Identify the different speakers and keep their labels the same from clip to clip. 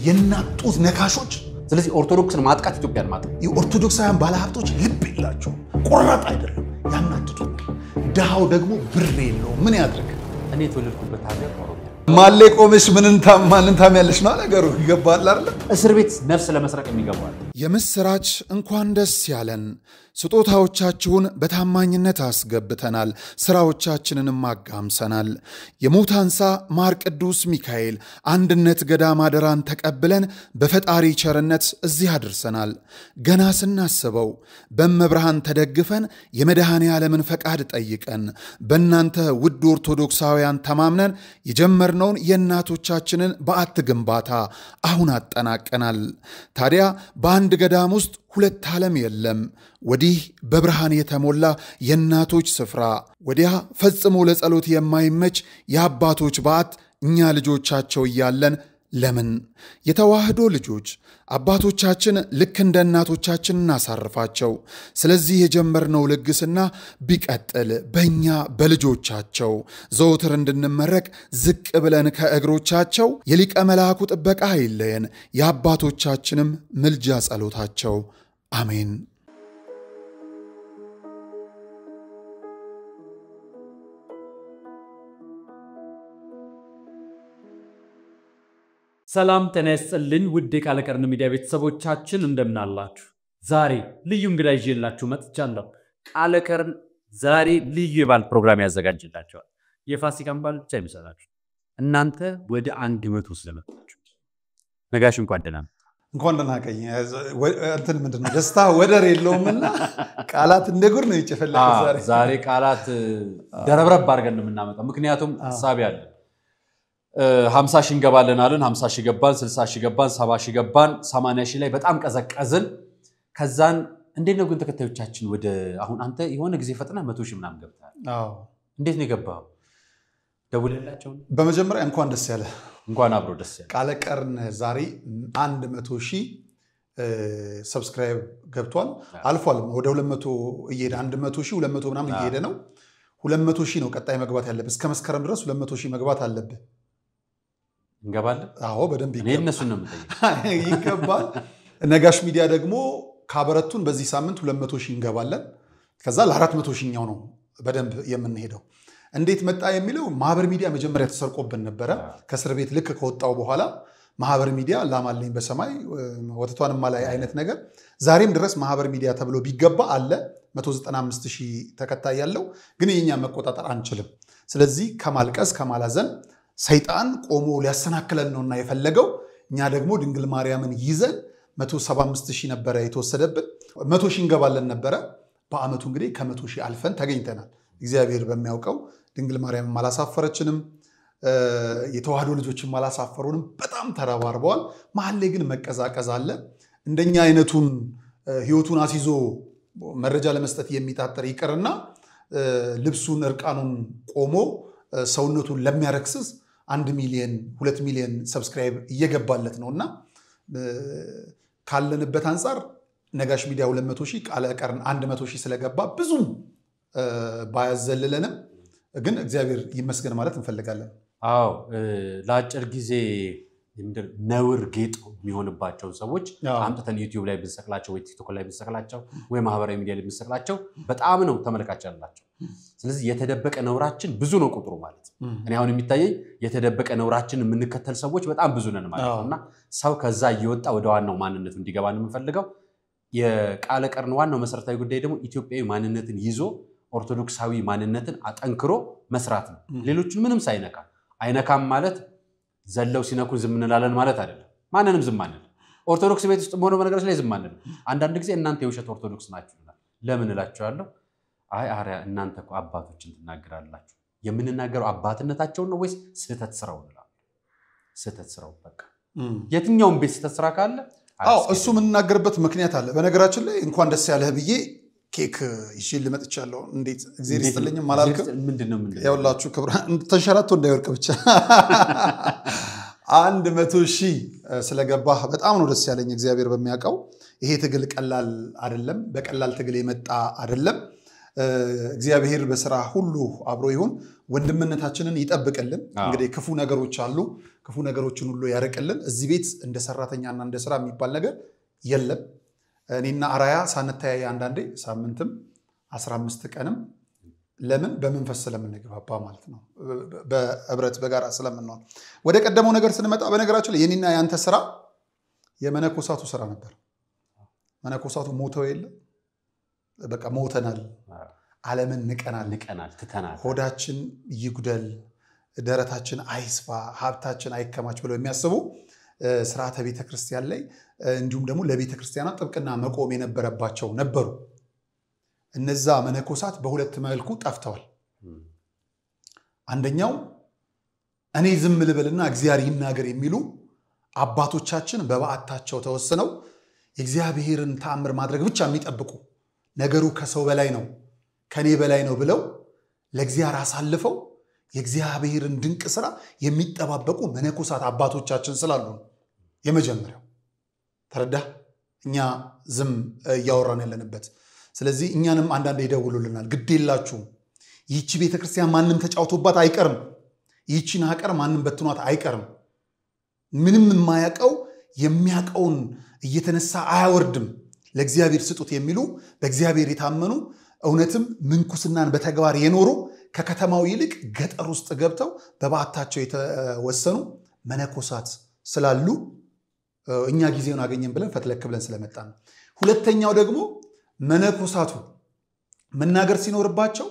Speaker 1: የናጡት ነካሾች
Speaker 2: ስለዚህ ኦርቶዶክስን ማጥቃት ኢትዮጵያን ማጥቃት
Speaker 1: የኦርቶዶክሳውያን ባለሀብቶች ልብ ይላቸው ቆራጥ አይደለም ያናጡት ዳው ደግሞ ብር የለው ምን ያድርግ
Speaker 2: እኔ የተወለድኩበት ሀገር ኦሮሚያ
Speaker 1: ማለ ቆመሽ ምንን ታም ያለሽ ነው ነገሩ ይገባል አይደል
Speaker 2: እስር ቤት ነፍስ ለመስረቅ የሚገባው
Speaker 1: የምስራች እንኳን ደስ ያለን ስጦታዎቻችሁን በታማኝነት አስገብተናል ስራዎቻችንንም አጋምሰናል የሞታንሳ ማር ቅዱስ ሚካኤል አንድነት ገዳም አደራን ተቀብለን በፈጣሪ ቸርነት እዚህ አድርሰናል ገና ስናስበው በመብርሃን ተደግፈን የመድኃኔ ዓለምን ፈቃድ ጠይቀን በእናንተ ውድ ኦርቶዶክሳውያን ተማምነን የጀመርነውን የእናቶቻችንን በዓት ግንባታ አሁን አጠናቀናል ታዲያ በአንድ ገዳም ውስጥ ሁለት ዓለም የለም ወዲህ በብርሃን የተሞላ የእናቶች ስፍራ ወዲያ ፈጽሞ ለጸሎት የማይመች የአባቶች በዓት እኛ ልጆቻቸው እያለን ለምን የተዋህዶ ልጆች አባቶቻችን ልክ እንደ እናቶቻችን እናሳርፋቸው ስለዚህ የጀመርነው ልግስና ቢቀጥል በእኛ በልጆቻቸው ዘውትር እንድንመረቅ ዝቅ ብለን ከእግሮቻቸው የሊቀ መላእኩ ጥበቃ አይለየን የአባቶቻችንም ምልጃ ጸሎታቸው አሜን
Speaker 2: ሰላም ተነስተልን ውድ የቃለ ቀርን ሚዲያ ቤተሰቦቻችን እንደምን አላችሁ ዛሬ ልዩ እንግዳ ይዤላችሁ መጥቻለሁ ቃለ ቀርን ዛሬ ልዩ የባል ፕሮግራም ያዘጋጅላችኋል የፋሲካን በዓል ብቻ ይመስላችሁ እናንተ ወደ 100 ስለመጣችሁ ነጋሽ እንኳን ደህና
Speaker 1: ቀኝ እንትን ምንድነው ደስታ ወደር የለውምና ቃላት እንደጉር ነው ይጨፈለቀ
Speaker 2: ዛሬ ቃላት ደረብረብ አድርገን ነው የምናመጣው ምክንያቱም ሐሳብ ያለ 50 ሺህ እንገባለን አለን 50 ሺህ ገባን 60 ሺህ ገባን 70 ሺህ ገባን 80 ሺህ ላይ በጣም ቀዘቀዝን ከዛን እንዴት ነው ግን ተከታዮቻችን ወደ አሁን አንተ የሆነ ጊዜ ፈጥና 100 ሺህ ምናም ገብታል እንዴት ነው የገባው ደውለላቸው
Speaker 1: በመጀመሪያ እንኳን ደስ ያለ
Speaker 2: እንኳን አብሮ ደስ ያለ
Speaker 1: ቃለ ቀርን ዛሬ 100 ሺህ ሰብስክራይብ ገብቷል አልፏል ወደ 200 እየሄደ 100 ሺህ 200 ምናምን እየሄደ ነው 200 ሺህ ነው ቀጣይ መግባት ያለበት እስከ መስከረም ድረስ 200 ሺህ መግባት አለበት
Speaker 2: እንገባለን
Speaker 1: አዎ በደንብ
Speaker 2: ይገባል እነሱ ነው የምጠይቀው
Speaker 1: ይገባል ነጋሽ ሚዲያ ደግሞ ካበረቱን በዚህ ሳምንት 200 ሺህ እንገባለን ከዛ ለ400 ሺህኛው ነው በደንብ የምንሄደው እንዴት መጣ የሚለው ማህበር ሚዲያ መጀመሪያ ተሰርቆብን ነበር ከስር ቤት ልክ ከወጣው በኋላ ማህበር ሚዲያ ላማለኝ በሰማይ ወተቷን ማላይ አይነት ነገር ዛሬም ድረስ ማህበር ሚዲያ ተብሎ ቢገባ አለ 195 ሺህ ተከታይ ያለው ግን የኛ መቆጣጠር አንችልም ስለዚህ ከማልቀስ ከማላዘን ሰይጣን ቆሞ ሊያሰናክለን ነውና የፈለገው እኛ ደግሞ ድንግል ማርያምን ይዘን 175 ሺህ ነበር የተወሰደብን 100 ሺህ እንገባለን ነበር በአመቱ እንግዲህ ከ100 ሺህ አልፈን ተገኝተናል እግዚአብሔር በሚያውቀው ድንግል ማርያምን ማላሳፈረችንም የተዋህዶ ልጆችን ማላሳፈሩንም በጣም ተረባርበዋል መሐል ላይ ግን መቀዛቀዝ አለ እንደኛ አይነቱን ህይወቱን አስይዞ መረጃ ለመስጠት የሚጣጠር ይቀርና ልብሱን እርቃኑን ቆሞ ሰውነቱን ለሚያረክስስ 1 ሚሊዮን 2 ሚሊዮን ሰብስክራይብ እየገባለት ነውና ካለንበት አንፃር ነጋሽ ሚዲያ 200 ሺህ ቃለ ቀርን 100 ሺህ ስለገባ ብዙ ባያዘልለንም ግን እግዚአብሔር ይመስገን ማለት እንፈልጋለን
Speaker 2: አዎ ለአጭር ጊዜ ነውር ጌጥ የሚሆንባቸው ሰዎች አምጥተን ዩቲዩብ ላይ ብንሰቅላቸው ወይ ቲክቶክ ላይ ብንሰቅላቸው ወይ ማህበራዊ ሚዲያ ላይ ብንሰቅላቸው በጣም ነው ተመልካች ያላቸው ስለዚህ የተደበቀ ነውራችን ብዙ ነው ቁጥሩ ማለት እኔ አሁን የሚታየኝ የተደበቀ ነውራችን የምንከተል ሰዎች በጣም ብዙ ነን ማለት ነውና ሰው ከዛ እየወጣ ወደ ዋናው ማንነቱ እንዲገባ ነው የምንፈልገው የቃለ ቀርን ዋናው መሰረታዊ ጉዳይ ደግሞ ኢትዮጵያዊ ማንነትን ይዞ ኦርቶዶክሳዊ ማንነትን አጠንክሮ መስራት ነው ሌሎችን ምንም ሳይነካ አይነካም ማለት ዘለው ሲነኩ ዝም እንላለን ማለት አይደለም ማንንም ዝም አንል ኦርቶዶክስ ቤት ውስጥ ሆኖ በነገራችን ላይ ዝም አንል አንዳንድ ጊዜ እናንተ የውሸት ኦርቶዶክስ ናችሁ ለምን እላችኋለሁ አይ አሪያ እናንተ እኮ አባቶችን ትናገራላችሁ የምንናገረው አባትነታቸው ነው ወይስ ስህተት ስራው ነው ስህተት ስራው በቃ የትኛውም ቤት ስህተት ስራ ካለ
Speaker 1: አዎ እሱ የምንናገርበት ምክንያት አለ በነገራችን ላይ እንኳን ደስ ያለህ ብዬ ኬክ ይሽል ልመጥቻለሁ እንዴት እግዚአብሔር ይስጥልኝም ማላልከም
Speaker 2: ምንድነው
Speaker 1: ያውላችሁ ክብራ ተንሸራቶ እንዳይወርቅ ብቻ 100 ሺህ ስለገባህ በጣም ነው ደስ ያለኝ እግዚአብሔር በሚያውቀው ይሄ ትግል ቀላል አይደለም በቀላል ትግል የመጣ አይደለም እግዚአብሔር በስራ ሁሉ አብሮ ይሁን። ወንድምነታችንን ይጠብቅልን። እንግዲህ ክፉ ነገሮች አሉ፣ ክፉ ነገሮችን ሁሉ ያርቅልን። እዚህ ቤት እንደ ሰራተኛና እንደ ስራ የሚባል ነገር የለም። እኔና አራያ ሳንተያይ አንዳንዴ ሳምንትም 15 ቀንም ለምን በመንፈስ ስለምንግባባ ማለት ነው። በህብረት በጋራ ስለምንሆን። ወደ ቀደመው ነገር ስንመጣ በነገራችን ላይ የኔና ያንተ ስራ የመነኮሳቱ ስራ ነበር። መነኮሳቱ ሞተው የለ በቃ ሞተናል፣ ዓለምን ንቀናል፣ ትተናል፣ ሆዳችን ይጉደል፣ ደረታችን አይስፋ፣ ሀብታችን አይከማች ብለው የሚያስቡ ስርዓተ ቤተክርስቲያን ላይ እንዲሁም ደግሞ ለቤተክርስቲያኗ ጥብቅና መቆም የነበረባቸው ነበሩ። እነዛ መነኮሳት በሁለት መልኩ ጠፍተዋል። አንደኛው እኔ ዝም ልበልና እግዚአብሔር ይናገር የሚሉ አባቶቻችን በበዓታቸው ተወስነው የእግዚአብሔርን ተአምር ማድረግ ብቻ የሚጠብቁ ነገሩ ከሰው በላይ ነው ከኔ በላይ ነው ብለው ለእግዚአብሔር አሳልፈው የእግዚአብሔርን ድንቅ ስራ የሚጠባበቁ መነኮሳት አባቶቻችን ስላሉ የመጀመሪያው ተረዳ። እኛ ዝም እያወራን ያለንበት። ስለዚህ እኛንም አንዳንዴ ይደውሉልናል። ግዴላችሁ ይህቺ ቤተክርስቲያን ማንም ተጫውቶባት አይቀርም፣ ይህቺን ሀቀር ማንም በትኗት አይቀርም፣ ምንም የማያውቀው የሚያውቀውን እየተነሳ አያወርድም፣ ለእግዚአብሔር ስጡት የሚሉ በእግዚአብሔር የታመኑ እውነትም ምንኩስናን በተግባር የኖሩ ከከተማው ይልቅ ገጠር ውስጥ ገብተው በበዓታቸው የተወሰኑ መነኮሳት ስላሉ እኛ ጊዜውን አገኘን ብለን ፈትለክ ብለን ስለመጣን። ሁለተኛው ደግሞ መነኮሳቱ መናገር ሲኖርባቸው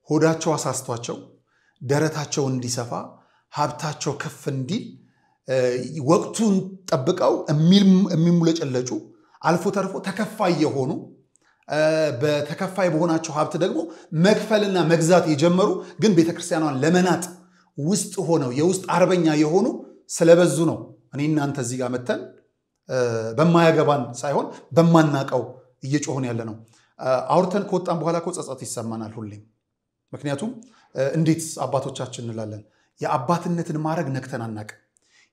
Speaker 1: ሆዳቸው አሳስቷቸው ደረታቸው እንዲሰፋ ሀብታቸው ከፍ እንዲል ወቅቱን ጠብቀው የሚሙለጨለጩ አልፎ ተርፎ ተከፋይ የሆኑ በተከፋይ በሆናቸው ሀብት ደግሞ መክፈልና መግዛት የጀመሩ ግን ቤተክርስቲያኗን ለመናጥ ውስጥ ሆነው የውስጥ አርበኛ የሆኑ ስለበዙ ነው እኔ እናንተ እዚህ ጋር መተን በማያገባን ሳይሆን በማናቀው እየጮህን ያለ ነው። አውርተን ከወጣን በኋላ እኮ ጸጸት ይሰማናል ሁሌም። ምክንያቱም እንዴት አባቶቻችን እንላለን? የአባትነትን ማዕረግ ነክተን አናቅም።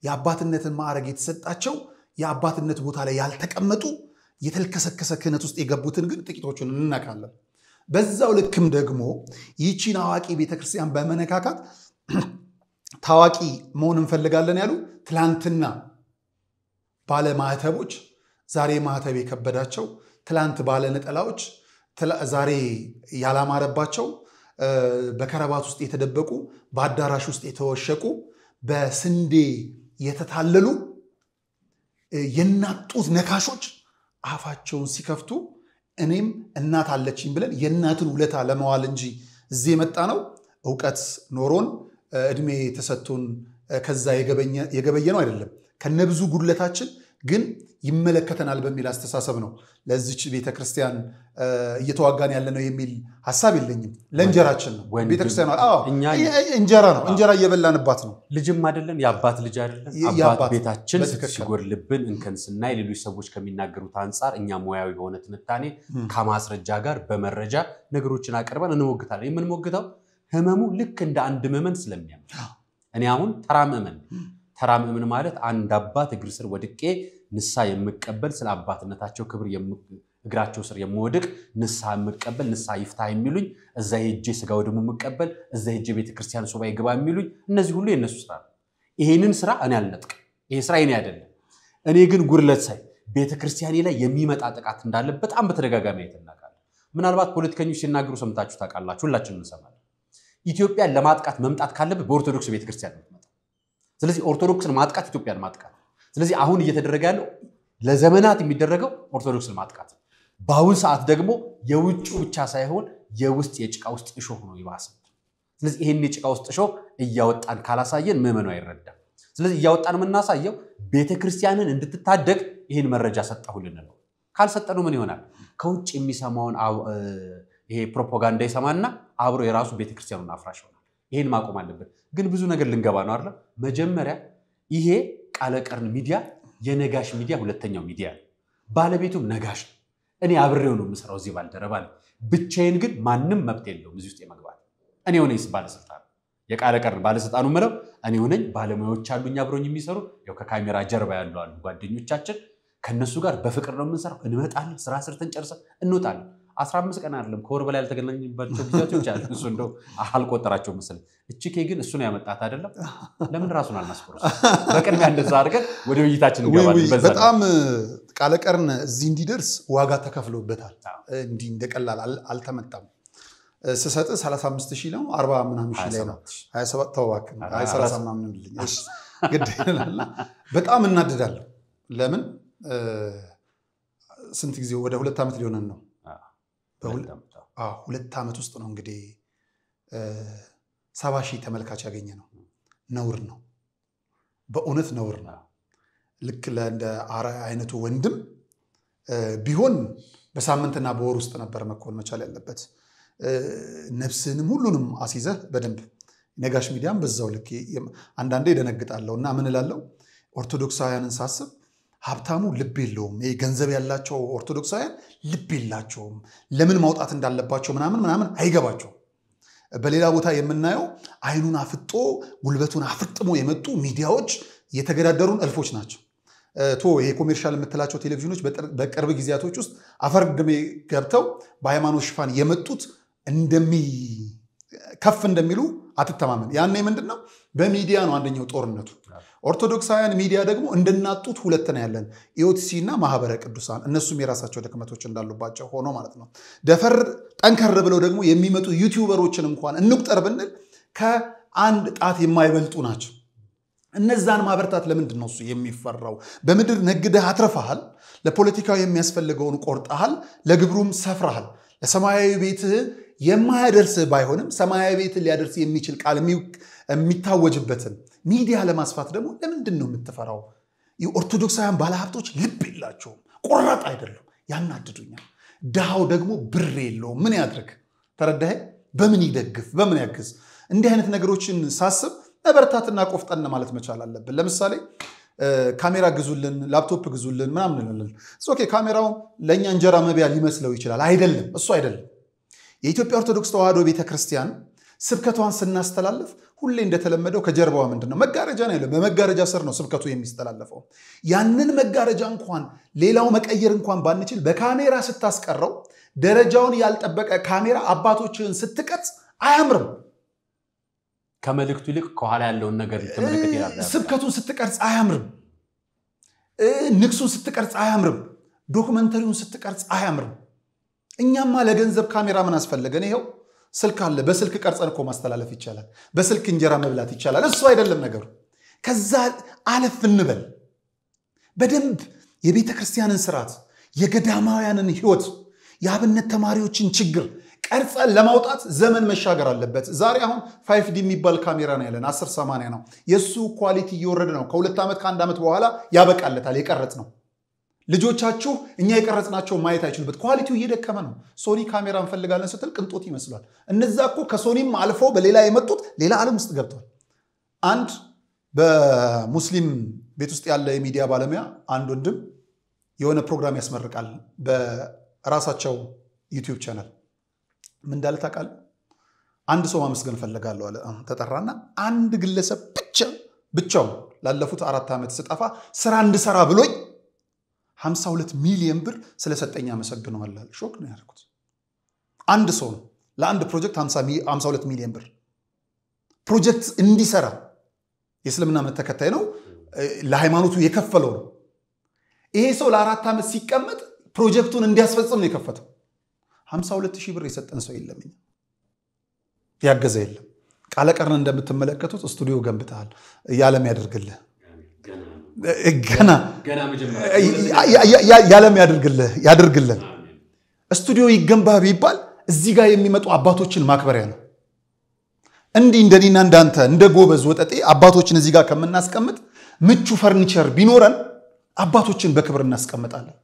Speaker 1: የአባትነትን ማዕረግ የተሰጣቸው የአባትነት ቦታ ላይ ያልተቀመጡ የተልከሰከሰ ክህነት ውስጥ የገቡትን ግን ጥቂቶቹን እንናቃለን። በዛው ልክም ደግሞ ይህቺን አዋቂ ቤተክርስቲያን በመነካካት ታዋቂ መሆን እንፈልጋለን ያሉ ትላንትና ባለ ማህተቦች ዛሬ ማህተብ የከበዳቸው፣ ትላንት ባለ ነጠላዎች ዛሬ ያላማረባቸው፣ በከረባት ውስጥ የተደበቁ፣ በአዳራሽ ውስጥ የተወሸቁ፣ በስንዴ የተታለሉ የናጡት ነካሾች አፋቸውን ሲከፍቱ እኔም እናት አለችኝ ብለን የእናትን ውለታ ለመዋል እንጂ እዚህ የመጣ ነው ዕውቀት ኖሮን እድሜ ተሰጥቶን ከዛ የገበየ ነው አይደለም። ከነብዙ ጉድለታችን ግን ይመለከተናል በሚል አስተሳሰብ ነው ለዚች ቤተክርስቲያን እየተዋጋን ያለ ነው የሚል ሐሳብ የለኝም። ለእንጀራችን ነው ቤተክርስቲያኗ። እንጀራ ነው፣ እንጀራ እየበላንባት ነው። ልጅም አይደለን፣ የአባት ልጅ አይደለን። አባት ቤታችን ሲጎድልብን እንከን ስናይ ሌሎች ሰዎች ከሚናገሩት አንፃር እኛ ሙያዊ የሆነ ትንታኔ ከማስረጃ ጋር በመረጃ ነገሮችን አቀርበን እንሞግታለን። የምንሞግተው ህመሙ ልክ እንደ አንድ ምዕመን ስለሚያም እኔ አሁን ተራ ምዕመን ማለት አንድ አባት እግር ስር ወድቄ ንሳ የምቀበል ስለ አባትነታቸው ክብር እግራቸው ስር የምወድቅ ንሳ የምቀበል ንሳ ይፍታ የሚሉኝ እዛ ሄጄ ስጋው ደሙ የምቀበል እዛ ሄጄ ቤተክርስቲያን ሱባኤ ግባ የሚሉኝ እነዚህ ሁሉ የነሱ ስራ ነው። ይሄንን ስራ እኔ አልነጥቅ፣ ይሄ ስራ የኔ አይደለም። እኔ ግን ጉድለት ሳይ ቤተክርስቲያኔ ላይ የሚመጣ ጥቃት እንዳለ በጣም በተደጋጋሚ አይተናቃል። ምናልባት ፖለቲከኞች ሲናገሩ ሰምታችሁ ታውቃላችሁ፣ ሁላችንም እንሰማለን። ኢትዮጵያን ለማጥቃት መምጣት ካለበት በኦርቶዶክስ ቤተክርስቲያን ነው። ስለዚህ ኦርቶዶክስን ማጥቃት ኢትዮጵያን ማጥቃት። ስለዚህ አሁን እየተደረገ ያለው ለዘመናት የሚደረገው ኦርቶዶክስን ማጥቃት። በአሁን ሰዓት ደግሞ የውጭ ብቻ ሳይሆን የውስጥ የጭቃ ውስጥ እሾህ ነው ይባሰው። ስለዚህ ይሄን የጭቃ ውስጥ እሾህ እያወጣን ካላሳየን ምዕመኑ አይረዳም። ስለዚህ እያወጣን የምናሳየው ቤተክርስቲያንን እንድትታደግ ይሄን መረጃ ሰጣሁልን ነው። ካልሰጠነው ምን ይሆናል? ከውጭ የሚሰማውን ይሄ ፕሮፓጋንዳ ይሰማና አብሮ የራሱ ቤተክርስቲያኑን አፍራሽ ይሆናል። ይሄን ማቆም አለበት። ግን ብዙ ነገር ልንገባ ነው አይደል? መጀመሪያ ይሄ ቃለ ቀርን ሚዲያ የነጋሽ ሚዲያ ሁለተኛው ሚዲያ ባለቤቱም ነጋሽ ነው። እኔ አብሬው ነው የምሰራው እዚህ ባልደረባ ነው። ብቻዬን ግን ማንም መብት የለውም እዚህ ውስጥ የመግባት። እኔ ሆነኝስ ባለስልጣን የቃለ ቀርን ባለስልጣኑ ምለው እኔ ሆነኝ። ባለሙያዎች አሉኝ አብሮኝ የሚሰሩ ያው ከካሜራ ጀርባ ያሉ አሉ ጓደኞቻችን። ከነሱ ጋር በፍቅር ነው የምንሰራው። እንመጣለን፣ ስራ ሰርተን ጨርሰን እንወጣለን።
Speaker 2: 15 ቀን አይደለም ከወር በላይ ያልተገናኘንባቸው ጊዜዎች አሉ እሱ እንደው አልቆጠራቸው መሰለኝ እቺ ግን እሱ ነው ያመጣት አይደለም ለምን ራሱን አልማስቆርስ በቅድሚያ እንደዛ አድርገን ወደ ውይይታችን እንገባለን
Speaker 1: በጣም ቃለቀርን እዚህ እንዲደርስ ዋጋ ተከፍሎበታል እንዲ እንደቀላል አልተመጣም ስሰጥ 35000 ነው 40 ምናምን ሺህ ላይ ነው 27 ተዋክ 30 ምናምን ልኝ እሺ ግድ ይላል በጣም እናደዳለሁ ለምን ስንት ጊዜ ወደ 2 ዓመት ሊሆነን ነው ሁለት ዓመት ውስጥ ነው እንግዲህ 70000 ተመልካች ያገኘ ነው ነውር ነው በእውነት ነውር ነው ልክ ለእንደ አራ አይነቱ ወንድም ቢሆን በሳምንትና በወር ውስጥ ነበር መኮን መቻል ያለበት ነፍስንም ሁሉንም አሲዘህ በደንብ ነጋሽ ሚዲያም በዛው ልክ አንዳንዴ ደነግጣለውና ምን እላለሁ ኦርቶዶክሳውያንን ሳስብ ሀብታሙ ልብ የለውም ገንዘብ ያላቸው ኦርቶዶክሳውያን ልብ የላቸውም ለምን ማውጣት እንዳለባቸው ምናምን አይገባቸው በሌላ ቦታ የምናየው አይኑን አፍጦ ጉልበቱን አፍጥሞ የመጡ ሚዲያዎች የተገዳደሩን እልፎች ናቸው ይሄ ኮሜርሻል የምትላቸው ቴሌቪዥኖች በቅርብ ጊዜያቶች ውስጥ አፈርድሜ ገብተው በሃይማኖት ሽፋን የመጡት ከፍ እንደሚሉ አትተማመን ያኔ ምንድነው በሚዲያ ነው አንደኛው ጦርነቱ ኦርቶዶክሳውያን ሚዲያ ደግሞ እንደናጡት ሁለት ነው ያለን ኢኦቲሲና ማህበረ ቅዱሳን እነሱም የራሳቸው ድክመቶች እንዳሉባቸው ሆኖ ማለት ነው ደፈር ጠንከር ብለው ደግሞ የሚመጡ ዩቲዩበሮችን እንኳን እንቁጠር ብንል ከአንድ ጣት የማይበልጡ ናቸው እነዛን ማበርታት ለምንድን ነው እሱ የሚፈራው በምድር ነግደህ አትረፋሃል ለፖለቲካው የሚያስፈልገውን ቆርጣሃል ለግብሩም ሰፍራሃል ለሰማያዊ ቤት የማያደርስ ባይሆንም ሰማያዊ ቤት ሊያደርስ የሚችል ቃል የሚታወጅበትን ሚዲያ ለማስፋት ደግሞ ለምንድን ነው የምትፈራው የኦርቶዶክሳውያን ባለሀብቶች ልብ የላቸውም ቆራጥ አይደሉም ያናድዱኛል ዳው ደግሞ ብር የለው ምን ያድርግ ተረዳህ በምን ይደግፍ በምን ያግዝ እንዲህ አይነት ነገሮችን ሳስብ መበርታትና ቆፍጠን ማለት መቻል አለብን ለምሳሌ ካሜራ ግዙልን ላፕቶፕ ግዙልን ምናምን እንላለን ኦኬ ካሜራው ለኛ እንጀራ መብያ ሊመስለው ይችላል አይደለም እሱ አይደለም የኢትዮጵያ ኦርቶዶክስ ተዋህዶ ቤተክርስቲያን ስብከቷን ስናስተላልፍ ሁሌ እንደተለመደው ከጀርባው ምንድነው መጋረጃ ነው ያለው በመጋረጃ ስር ነው ስብከቱ የሚስተላለፈው ያንን መጋረጃ እንኳን ሌላው መቀየር እንኳን ባንችል በካሜራ ስታስቀረው ደረጃውን ያልጠበቀ ካሜራ አባቶችን ስትቀርጽ አያምርም
Speaker 2: ከመልእክቱ ይልቅ ከኋላ ያለውን ነገር ተመልከት ይላል
Speaker 1: ስብከቱን ስትቀርጽ አያምርም ንክሱን ስትቀርጽ አያምርም ዶክመንተሪውን ስትቀርጽ አያምርም እኛማ ለገንዘብ ካሜራ ምን አስፈልገን ይሄው ስልክ አለ በስልክ ቀርጸን እኮ ማስተላለፍ ይቻላል በስልክ እንጀራ መብላት ይቻላል እሱ አይደለም ነገሩ ከዛ አለፍ እንበል በደንብ የቤተክርስቲያንን ስርዓት የገዳማውያንን ህይወት የአብነት ተማሪዎችን ችግር ቀርጸን ለማውጣት ዘመን መሻገር አለበት ዛሬ አሁን 5D የሚባል ካሜራ ነው ያለን 1080 ነው የሱ ኳሊቲ እየወረደ ነው ከሁለት ዓመት ከአንድ ዓመት በኋላ ያበቃለታል የቀረጽ ነው ልጆቻችሁ እኛ የቀረጽናቸው ማየት አይችሉበት ኳሊቲው እየደከመ ነው ሶኒ ካሜራ እንፈልጋለን ስትል ቅንጦት ይመስላል እነዛ እኮ ከሶኒም አልፎ በሌላ የመጡት ሌላ ዓለም ውስጥ ገብቷል አንድ በሙስሊም ቤት ውስጥ ያለ የሚዲያ ባለሙያ አንድ ወንድም የሆነ ፕሮግራም ያስመርቃል በራሳቸው ዩቲዩብ ቻናል ምን እንዳለ ታውቃለህ አንድ ሰው ማመስገን ፈልጋለሁ አለ ተጠራና አንድ ግለሰብ ብቻው ላለፉት 4 ዓመት ስጠፋ ስራ እንድሰራ ብሎኝ 52 ሚሊዮን ብር ስለሰጠኛ አመሰግነዋለሁ ሾክ ነው ያደረኩት አንድ ሰው ለአንድ ፕሮጀክት 52 ሚሊዮን ብር ፕሮጀክት እንዲሰራ የእስልምና እምነት ተከታይ ነው ለሃይማኖቱ የከፈለው ነው ይሄ ሰው ለ4 ዓመት ሲቀመጥ ፕሮጀክቱን እንዲያስፈጽም ነው የከፈተው 52000 ብር የሰጠን ሰው የለም ያገዘ የለም ቃለቀርን እንደምትመለከቱት ስቱዲዮ ገንብተሃል ያለም ያደርግልህ ገና ያለም ያደርግልህ ስቱዲዮ ይገንባ ቢባል እዚህ ጋር የሚመጡ አባቶችን ማክበሪያ ነው እንዲህ እንደኔና እንዳንተ እንደ ጎበዝ ወጠጤ አባቶችን እዚህ ጋር ከመናስቀምጥ ምቹ ፈርኒቸር ቢኖረን አባቶችን በክብር እናስቀምጣለን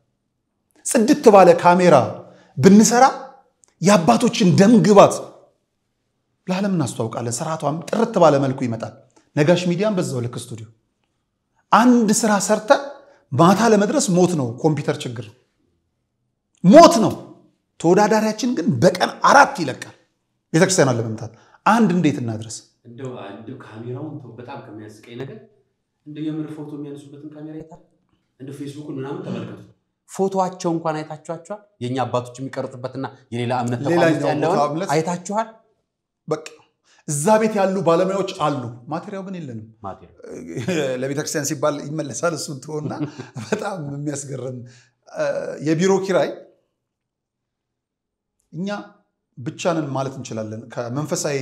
Speaker 1: ጽድት ባለ ካሜራ ብንሰራ የአባቶችን ደም ግባት ለዓለም እናስተዋውቃለን ስርዓቷም ጥርት ባለ መልኩ ይመጣል ነጋሽ ሚዲያም በዛው ልክ ስቱዲዮ አንድ ስራ ሰርተ ማታ ለመድረስ ሞት ነው ኮምፒውተር ችግር ሞት ነው ተወዳዳሪያችን ግን በቀን 4 ይለቃል ቤተክርስቲያን አለ ለመምታት አንድ እንዴት እናድርስ
Speaker 2: እንደው ካሜራውን በጣም ከሚያስቀኝ ነገር እንደው የምር ፎቶ የሚያነሱበትን ካሜራ ይታል እንደው ፌስቡክን ምናምን ተመልከቱ ፎቶአቸው እንኳን አይታችኋል የኛ አባቶች የሚቀርጡበትና የሌላ እምነት ተቋም ያለው አይታችኋል
Speaker 1: በቃ እዛ ቤት ያሉ ባለሙያዎች አሉ ማቴሪያል ግን የለንም ለቤተክርስቲያን ሲባል ይመለሳል እሱን ተወና በጣም የሚያስገርም የቢሮ ኪራይ እኛ ብቻንን ማለት እንችላለን ከመንፈሳዊ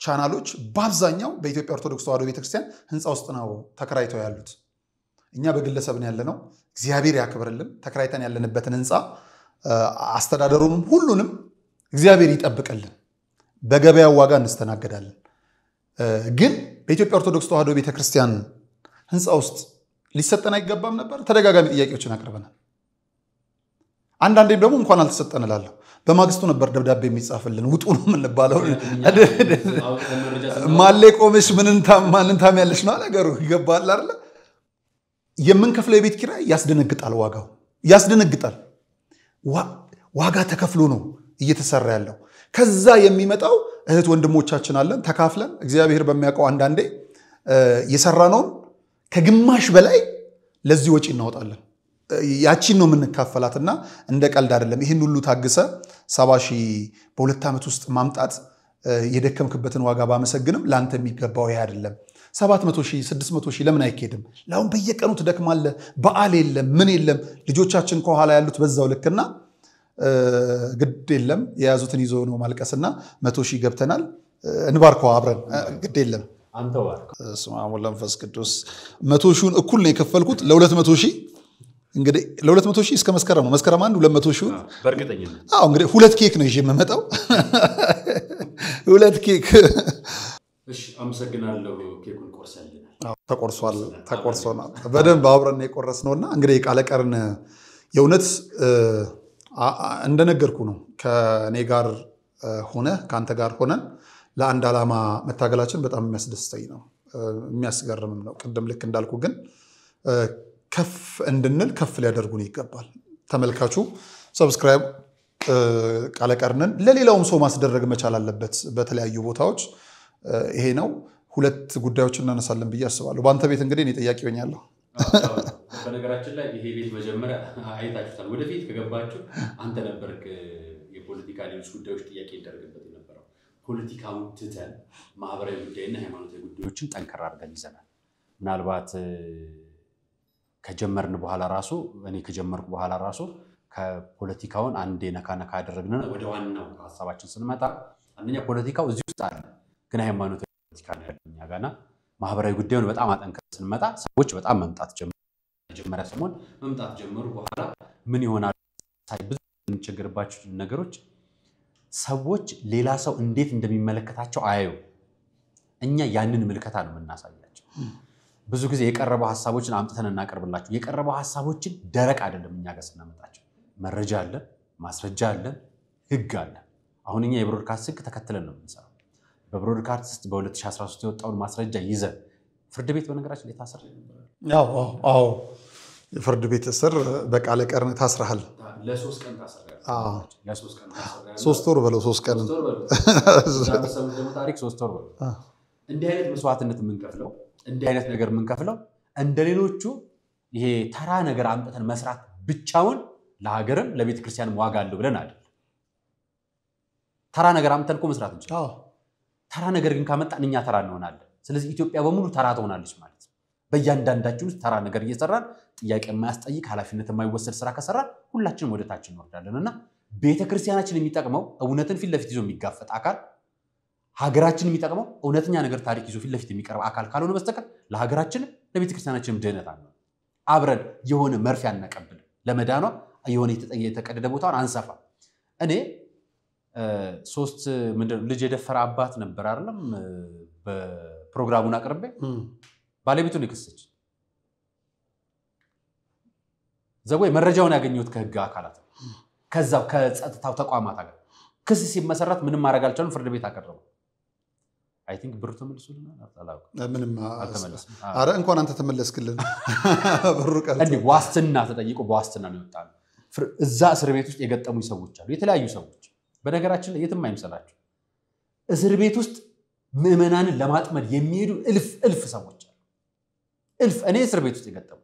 Speaker 1: ቻናሎች በአብዛኛው በኢትዮጵያ ኦርቶዶክስ ተዋሕዶ ቤተክርስቲያን ህንጻ ውስጥ ነው ተከራይተው ያሉት እኛ በግለሰብ ነው ያለነው እግዚአብሔር ያክብርልን ተከራይተን ያለንበትን ህንጻ አስተዳደሩንም ሁሉንም እግዚአብሔር ይጠብቅልን በገበያው ዋጋ እንስተናገዳለን ግን በኢትዮጵያ ኦርቶዶክስ ተዋሕዶ ቤተክርስቲያን ህንጻ ውስጥ ሊሰጠን አይገባም ነበር ተደጋጋሚ ጥያቄዎችን አቅርበናል አንዳንዴም ደግሞ እንኳን አልተሰጠን እላለሁ በማግስቱ ነበር ደብዳቤ የሚጻፍልን ውጡ ነው የምንባለው ማሌ ቆመሽ ማንን ታሚያለሽ ነው ነገሩ ይገባል አይደል የምንከፍለው የቤት ኪራይ ያስደነግጣል ዋጋው ያስደነግጣል ዋጋ ተከፍሎ ነው እየተሰራ ያለው ከዛ የሚመጣው እህት ወንድሞቻችን አለን ተካፍለን እግዚአብሔር በሚያውቀው አንዳንዴ የሰራነው ከግማሽ በላይ ለዚህ ወጪ እናወጣለን ያቺን ነው የምንካፈላትና እንደ ቀልድ አይደለም ይሄን ሁሉ ታግሰ 70,000 በሁለት ዓመት ውስጥ ማምጣት የደከምክበትን ዋጋ ባመሰግንም ላንተ የሚገባው ይሄ አይደለም 700,000 600,000 ለምን አይከድም ላውን በየቀኑ ተደክማለ በዓል የለም ምን የለም ልጆቻችን ከኋላ ያሉት በዛው ልክና ግድ የለም የያዙትን ይዞ ነው ማልቀስና 100,000 ገብተናል እንባርከው አብረን ግድ የለም
Speaker 2: አንተ ባርክ
Speaker 1: ስማሙ ለንፈስ ቅዱስ 100,000ን እኩል ነው የከፈልኩት ለ200,000 እንግዲህ ለ200,000 እስከ መስከረም ነው መስከረም አንድ 200,000
Speaker 2: በርግጠኝነት
Speaker 1: እንግዲህ ሁለት ኬክ ነው ይዤ የምመጣው ሁለት ኬክ
Speaker 2: እሺ አመሰግናለሁ ኬኩን ቆርሰልናል
Speaker 1: ተቆርሷል በደንብ አብረን የቆረስነውና እንግዲህ ቃለ ቀርን የእውነት እንደነገርኩ ነው ከኔ ጋር ሆነ ካንተ ጋር ሆነን ለአንድ ዓላማ መታገላችን በጣም የሚያስደስተኝ ነው የሚያስገርምም ነው ቅድም ልክ እንዳልኩ ግን ከፍ እንድንል ከፍ ሊያደርጉን ይገባል ተመልካቹ ሰብስክራይብ ቃለ ቀርንን ለሌላውም ሰው ማስደረግ መቻል አለበት በተለያዩ ቦታዎች ይሄ ነው ሁለት ጉዳዮችን እናነሳለን ብዬ አስባለሁ ባንተ ቤት እንግዲህ እኔ ጥያቄ ሆኛለሁ
Speaker 2: በነገራችን ላይ ይሄ ቤት መጀመሪያ አይታችሁታል ወደፊት ከገባችሁ አንተ ነበርክ የፖለቲካ ሌሎች ጉዳዮች ጥያቄ ይደረግበት የነበረው ፖለቲካውን ትተን ማህበራዊ ጉዳይና ሃይማኖታዊ ጉዳዮችን ጠንከር አድርገን ይዘናል ምናልባት ከጀመርን በኋላ ራሱ እኔ ከጀመርኩ በኋላ ራሱ ከፖለቲካውን አንዴ ነካ ያደረግነው ወደ ዋናው ሐሳባችን ስንመጣ አንደኛ ፖለቲካው እዚህ ውስጥ አለ ግን ሃይማኖታዊ ፖለቲካ ነው ያለኛ ጋና ማህበራዊ ጉዳዩን በጣም አጠንክረን ስንመጣ ሰዎች በጣም መምጣት ጀመረ ሰሞን መምጣት ጀመሩ በኋላ ምን ይሆናል ብዙ እንቸገርባችሁ ነገሮች ሰዎች ሌላ ሰው እንዴት እንደሚመለከታቸው አያዩ እኛ ያንን ምልከታ ነው የምናሳያቸው ብዙ ጊዜ የቀረበው ሐሳቦችን አምጥተን እናቀርብላችሁ የቀረበው ሐሳቦችን ደረቅ አይደለም እኛ ጋር ስናመጣቸው መረጃ አለ ማስረጃ አለ ህግ አለ አሁን እኛ የብሮድካስት ህግ ተከትለን ነው የምንሰራው በብሮድካስት በ2013 የወጣውን ማስረጃ ይዘን ፍርድ ቤት በነገራችን ላይ ታስረ
Speaker 1: አዎ ፍርድ ቤት እስር በቃለ ቀርን ታስረሃል
Speaker 2: ለ3 ቀን ታስረሃል ለ3 ቀን ታስረሃል
Speaker 1: 3 ወር በለው 3 ቀን
Speaker 2: ዛሬ ደግሞ ታሪክ 3 ወር በለው እንዲህ አይነት መስዋዕትነት የምንከፍለው እንዲህ አይነት ነገር የምንከፍለው እንደሌሎቹ ይሄ ተራ ነገር አምጥተን መስራት ብቻውን ለሀገርም ለቤተክርስቲያንም ዋጋ አለው ብለን አይደል ተራ ነገር አምጥተን መስራት እንችላለን ተራ ነገር ግን ካመጣን እኛ ተራ እንሆናለን ስለዚህ ኢትዮጵያ በሙሉ ተራ ትሆናለች ማለት ነው በእያንዳንዳችን ተራ ነገር እየሰራን ጥያቄ የማያስጠይቅ ኃላፊነት የማይወሰድ ስራ ከሰራን ሁላችንም ወደ ታች እንወርዳለንና ቤተክርስቲያናችን የሚጠቅመው እውነትን ፊት ለፊት ይዞ የሚጋፈጥ አካል ሀገራችን የሚጠቅመው እውነተኛ ነገር ታሪክ ይዞ ፊት ለፊት የሚቀርብ አካል ካልሆነ በስተቀር ለሀገራችን ለቤተክርስቲያናችን ድህነት አለ አብረን የሆነ መርፍ ያነቀብል ለመዳኗ የሆነ የተቀደደ ቦታውን አንሰፋ እኔ 3 ምንድነው ልጅ የደፈረ አባት ነበር አይደለም በፕሮግራሙን አቀርበ ባለቤቱን ይከሰች ዘጎይ መረጃውን ያገኙት ከህግ አካላት ከዛው ከጸጥታው ተቋማት ጋር ክስ ሲመሰረት ምንም ማድረግ አልቻሉም ፍርድ ቤት አቀረቡ አይ ቲንክ ብሩ ተመልሶልናል አጣላው
Speaker 1: ምንም አልተመለሰም አረ እንኳን አንተ ተመለስክልን ብሩ ቀርቶ
Speaker 2: እንዴ ዋስትና ተጠይቆ በዋስትና ነው ይወጣል እዛ እስር ቤት ውስጥ የገጠሙኝ ሰዎች አሉ የተለያዩ ሰዎች በነገራችን ላይ የትም አይምሰላችሁ እስር ቤት ውስጥ ምዕመናንን ለማጥመድ የሚሄዱ እልፍ ሰዎች አሉ እኔ እስር ቤት ውስጥ የገጠሙ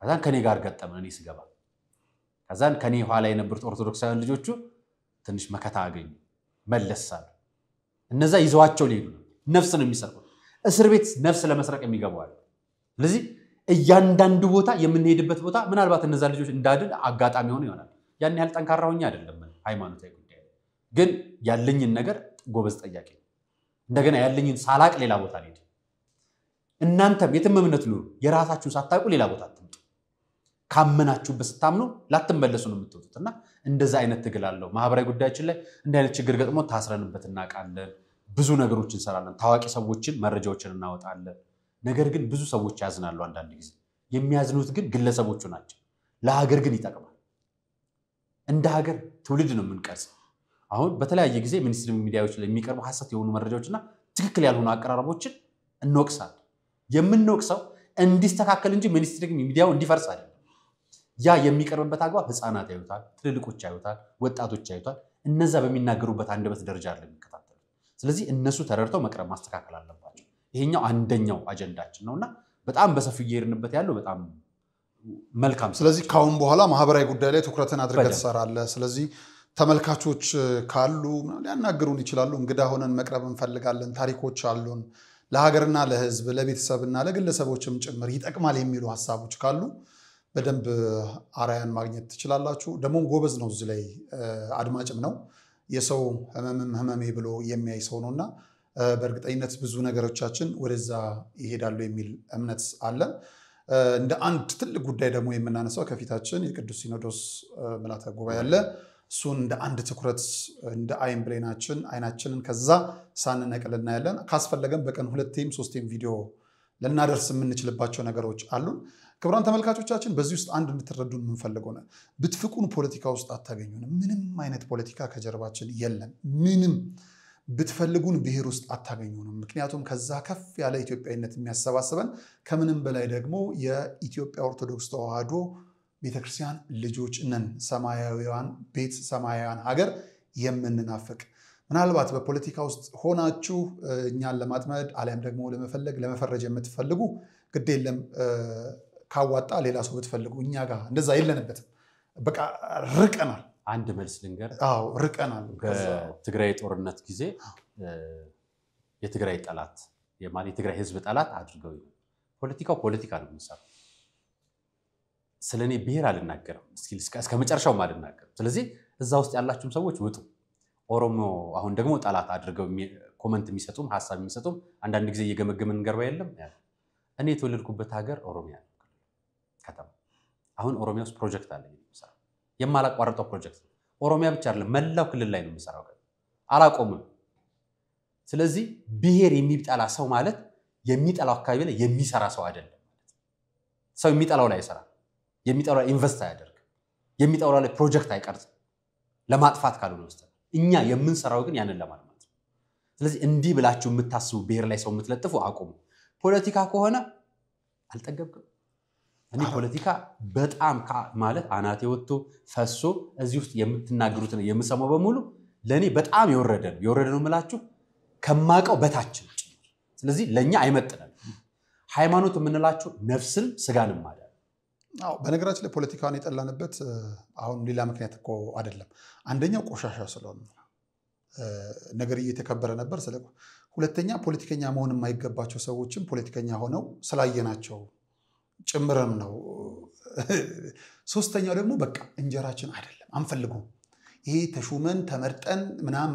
Speaker 2: አዛን ከኔ ጋር ገጠመ እኔ ስገባ ከዛን ከኔ ኋላ የነበሩት ኦርቶዶክሳውያን ልጆቹ ትንሽ መከታ አገኙ መለሳሉ እነዛ ይዘዋቸው ሊሄዱ ነፍስ ነው የሚሰርቁት እስር ቤት ነፍስ ለመስረቅ የሚገባው ስለዚህ እያንዳንዱ ቦታ የምንሄድበት ቦታ ምናልባት እነዛ ልጆች እንዳድል አጋጣሚ ሆነ ይሆናል ያን ያህል ጠንካራውኛ አይደለም ሃይማኖታዊ ጉዳይ ግን ያለኝን ነገር ጎበዝ ጠያቂ እንደገና ያለኝን ሳላቅ ሌላ ቦታ ሄድ እናንተም የተመምነት ኑሩ የራሳችሁን ሳታውቁ ሌላ ቦታ አትምጡ ካመናችሁበት ስታምኑ ላትመለሱ ነው የምትወጡትና እንደዛ አይነት ትግል አለው ማህበራዊ ጉዳያችን ላይ እንደ አይነት ችግር ገጥሞ ታስረንበት እናቃለን ብዙ ነገሮችን እንሰራለን ታዋቂ ሰዎችን መረጃዎችን እናወጣለን ነገር ግን ብዙ ሰዎች ያዝናሉ አንዳንድ ጊዜ የሚያዝኑት ግን ግለሰቦቹ ናቸው ለሀገር ግን ይጠቅማል እንደ ሀገር ትውልድ ነው የምንቀርጽ አሁን በተለያየ ጊዜ ሚኒስትሪ ሚዲያዎች ላይ የሚቀርቡ ሐሰት የሆኑ መረጃዎችና ትክክል ያልሆኑ አቀራረቦችን እንወቅሳለን የምንወቅሰው እንዲስተካከል እንጂ ሚኒስትሪ ሚዲያው እንዲፈርስ አይደለም ያ የሚቀርብበት አግባብ ህፃናት ያዩታል ትልልቆች ያዩታል ወጣቶች ያዩታል እነዛ በሚናገሩበት አንደበት ደረጃ አለ የሚከታተሉ ስለዚህ እነሱ ተረድተው መቅረብ ማስተካከል አለባቸው ይሄኛው አንደኛው አጀንዳችን ነውና በጣም በሰፊው እየሄድንበት ያለው በጣም መልካም
Speaker 1: ስለዚህ ካሁን በኋላ ማህበራዊ ጉዳይ ላይ ትኩረትን አድርገህ ትሰራለህ ስለዚህ ተመልካቾች ካሉ ሊያናገሩን ይችላሉ እንግዳ ሆነን መቅረብ እንፈልጋለን ታሪኮች አሉን ለሀገርና ለህዝብ ለቤተሰብና ለግለሰቦችም ጭምር ይጠቅማል የሚሉ ሐሳቦች ካሉ በደንብ አራያን ማግኘት ትችላላችሁ ደሞ ጎበዝ ነው እዚህ ላይ አድማጭም ነው የሰው ህመሜ ብሎ የሚያይ ሰው ነውና በእርግጠኝነት ብዙ ነገሮቻችን ወደዛ ይሄዳሉ የሚል እምነት አለ እንደ አንድ ትልቅ ጉዳይ ደግሞ የምናነሳው ከፊታችን የቅዱስ ሲኖዶስ ምልዓተ ጉባኤ አለ እሱን እንደ አንድ ትኩረት እንደ አይን ብሌናችን አይናችንን ከዛ ሳንነቅልና ያለን ካስፈለገን በቀን 2ቴም 3ቴም ቪዲዮ ለናደርስ የምንችልባቸው ነገሮች አሉ ክብራን ተመልካቾቻችን በዚህ ውስጥ አንድ እንድትረዱን የምንፈልገው ነው ብትፍቁን ፖለቲካ ውስጥ አታገኙንም ምንም አይነት ፖለቲካ ከጀርባችን የለም ምንም ብትፈልጉን ብሔር ውስጥ አታገኙንም ምክንያቱም ከዛ ከፍ ያለ ኢትዮጵያዊነት የሚያሰባስበን ከምንም በላይ ደግሞ የኢትዮጵያ ኦርቶዶክስ ተዋህዶ ቤተክርስቲያን ልጆች ነን ሰማያዊያን ቤት ሰማያዊያን ሀገር የምንናፍቅ ምናልባት በፖለቲካ ውስጥ ሆናችሁ እኛን ለማጥመድ አለም ደግሞ ለመፈለግ ለመፈረጅ የምትፈልጉ ግድ የለም ካዋጣ ሌላ ሰው ብትፈልጉ እኛ ጋር እንደዛ የለንበትም በቃ ርቀናል
Speaker 2: አንድ መልስ ልንገር
Speaker 1: አዎ ርቀናል
Speaker 2: በትግራይ ጦርነት ጊዜ የትግራይ ጠላት የማን የትግራይ ህዝብ ጠላት አድርገው ፖለቲካው ፖለቲካ ነው የሚሰራው ስለኔ ብሔር አልናገርም እስከ መጨረሻው አልናገርም ስለዚህ እዛ ውስጥ ያላችሁም ሰዎች ውጡ ኦሮሞ አሁን ደግሞ ጠላት አድርገው ኮሜንት የሚሰጡም ሐሳብ የሚሰጡም አንዳንድ ጊዜ እየገመገመን እንገርባ የለም እኔ የተወለድኩበት ሀገር ኦሮሚያ ከተማ አሁን ኦሮሚያ ውስጥ ፕሮጀክት አለ የሚሰራው የማላቋርጠው ፕሮጀክት ኦሮሚያ ብቻ አይደለም መላው ክልል ላይ ነው የሚሰራው አላቆምም ስለዚህ ብሔር የሚጣላ ሰው ማለት የሚጣላው አካባቢ ላይ የሚሰራ ሰው አይደለም ሰው የሚጣላው ላይ ይሰራ የሚጣላው ኢንቨስት ያደርግ የሚጣላው ላይ ፕሮጀክት አይቀርጽም ለማጥፋት ካልሆነ ውስጥ እኛ የምንሰራው ግን ያንን ለማጥፋት ስለዚህ እንዲህ ብላችሁ የምታስቡ ብሔር ላይ ሰው የምትለጥፉ አቁሙ ፖለቲካ ከሆነ አልጠገብኩም እኔ ፖለቲካ በጣም ማለት አናቴ ወጥቶ ፈሶ እዚህ ውስጥ የምትናገሩት ነው የምሰማው በሙሉ ለኔ በጣም የወረደ ነው ማለት ከማቀው በታች ስለዚህ ለኛ አይመጥነን ሃይማኖት የምንላችሁ ነፍስን ስጋንም ማለት
Speaker 1: አዎ በነገራችን ላይ ፖለቲካን የጠላንበት አሁን ሌላ ምክንያት እኮ አይደለም አንደኛው ቆሻሻ ስለሆነ ነገር እየተከበረ ነበር ስለቆ ሁለተኛ ፖለቲከኛ መሆን የማይገባቸው ሰዎችም ፖለቲከኛ ሆነው ስላየናቸው ጭምረም ነው ሶስተኛው ደግሞ በቃ እንጀራችን አይደለም አንፈልጉም ይሄ ተሾመን ተመርጠን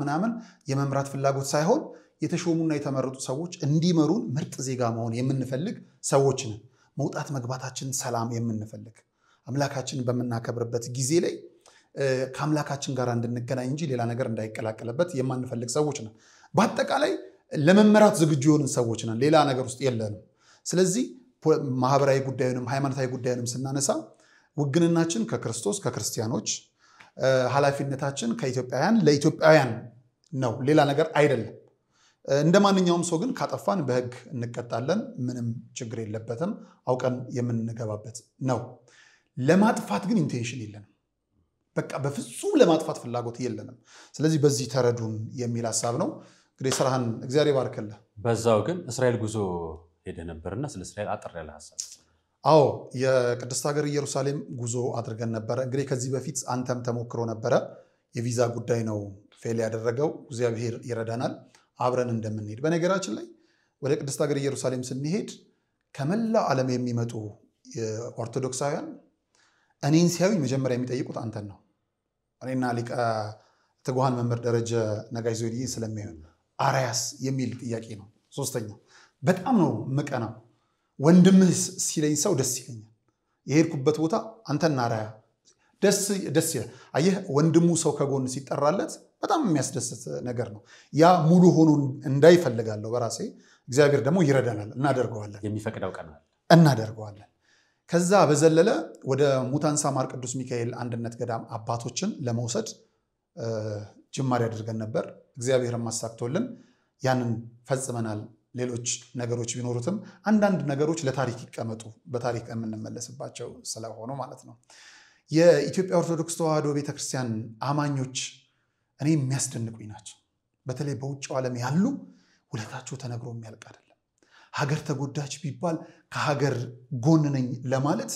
Speaker 1: ምናምን የመምራት ፍላጎት ሳይሆን የተሾሙና የተመረጡ ሰዎች እንዲመሩን ምርጥ ዜጋ መሆን የምንፈልግ ሰዎች ነን መውጣት መግባታችን ሰላም የምንፈልግ አምላካችን በመናከብርበት ጊዜ ላይ ከአምላካችን ጋር እንድንገናኝ እንጂ ሌላ ነገር እንዳይቀላቀለበት የማንፈልግ ሰዎች ነን በአጠቃላይ ለመመራት ዝግጁ የሆንን ሰዎች ነን ሌላ ነገር ውስጥ የለንም ስለዚህ ማህበራዊ ጉዳዩንም ሃይማኖታዊ ጉዳዩንም ስናነሳ ውግንናችን ከክርስቶስ ከክርስቲያኖች ኃላፊነታችን ከኢትዮጵያውያን ለኢትዮጵያውያን ነው ሌላ ነገር አይደለም እንደማንኛውም ሰው ግን ካጠፋን በህግ እንቀጣለን ምንም ችግር የለበትም አውቀን የምንገባበት ነው ለማጥፋት ግን ኢንቴንሽን የለንም በቃ በፍጹም ለማጥፋት ፍላጎት የለንም ስለዚህ በዚህ ተረዱን የሚል ሐሳብ ነው እንግዲህ ስራህን እግዚአብሔር ይባርክልህ
Speaker 2: በዛው ግን እስራኤል ጉዞ ሄደ ነበርና ስለ እስራኤል አጥር ያለ ሐሳብ
Speaker 1: አዎ የቅድስት ሀገር ኢየሩሳሌም ጉዞ አድርገን ነበር። እንግዲህ ከዚህ በፊት አንተም ተሞክሮ ነበረ። የቪዛ ጉዳይ ነው ፌል ያደረገው። እግዚአብሔር ይረዳናል አብረን እንደምንሄድ። በነገራችን ላይ ወደ ቅድስት ሀገር ኢየሩሳሌም ስንሄድ ከመላው ዓለም የሚመጡ ኦርቶዶክሳውያን እኔን ሲያዩኝ መጀመሪያ የሚጠይቁት አንተን ነው። እኔና ሊቀ ትጉሃን መምህር ደረጀ ነጋሽ ዞይዲ ስለሚሆን አርያስ የሚል ጥያቄ ነው። ሶስተኛው በጣም ነው መቀናው። ወንድምህ ሲለኝ ሰው ደስ ይለኛል። የሄድኩበት ቦታ አንተና አርያ ደስ ይላል። አየህ ወንድሙ ሰው ከጎን ሲጠራለት በጣም የሚያስደስት ነገር ነው። ያ ሙሉ ሆኖ እንዳይፈልጋለሁ በራሴ እግዚአብሔር ደግሞ ይረዳናል። እናደርገዋለን።
Speaker 2: የሚፈቅደው ቀናል
Speaker 1: እናደርገዋለን። ከዛ በዘለለ ወደ ሙታንሳ ማር ቅዱስ ሚካኤል አንድነት ገዳም አባቶችን ለመውሰድ ጅማሬ አድርገን ነበር። እግዚአብሔር ማሳክቶልን ያንን ፈጽመናል። ሌሎች ነገሮች ቢኖሩትም አንዳንድ ነገሮች ለታሪክ ይቀመጡ በታሪክ የምንመለስባቸው ስለሆኑ ማለት ነው። የኢትዮጵያ ኦርቶዶክስ ተዋሕዶ ቤተክርስቲያን አማኞች እኔ የሚያስደንቁኝ ናቸው። በተለይ በውጭው ዓለም ያሉ ውለታቸው ተነግሮ የሚያልቅ አይደለም። ሀገር ተጎዳች ቢባል ከሀገር ጎን ነኝ ለማለት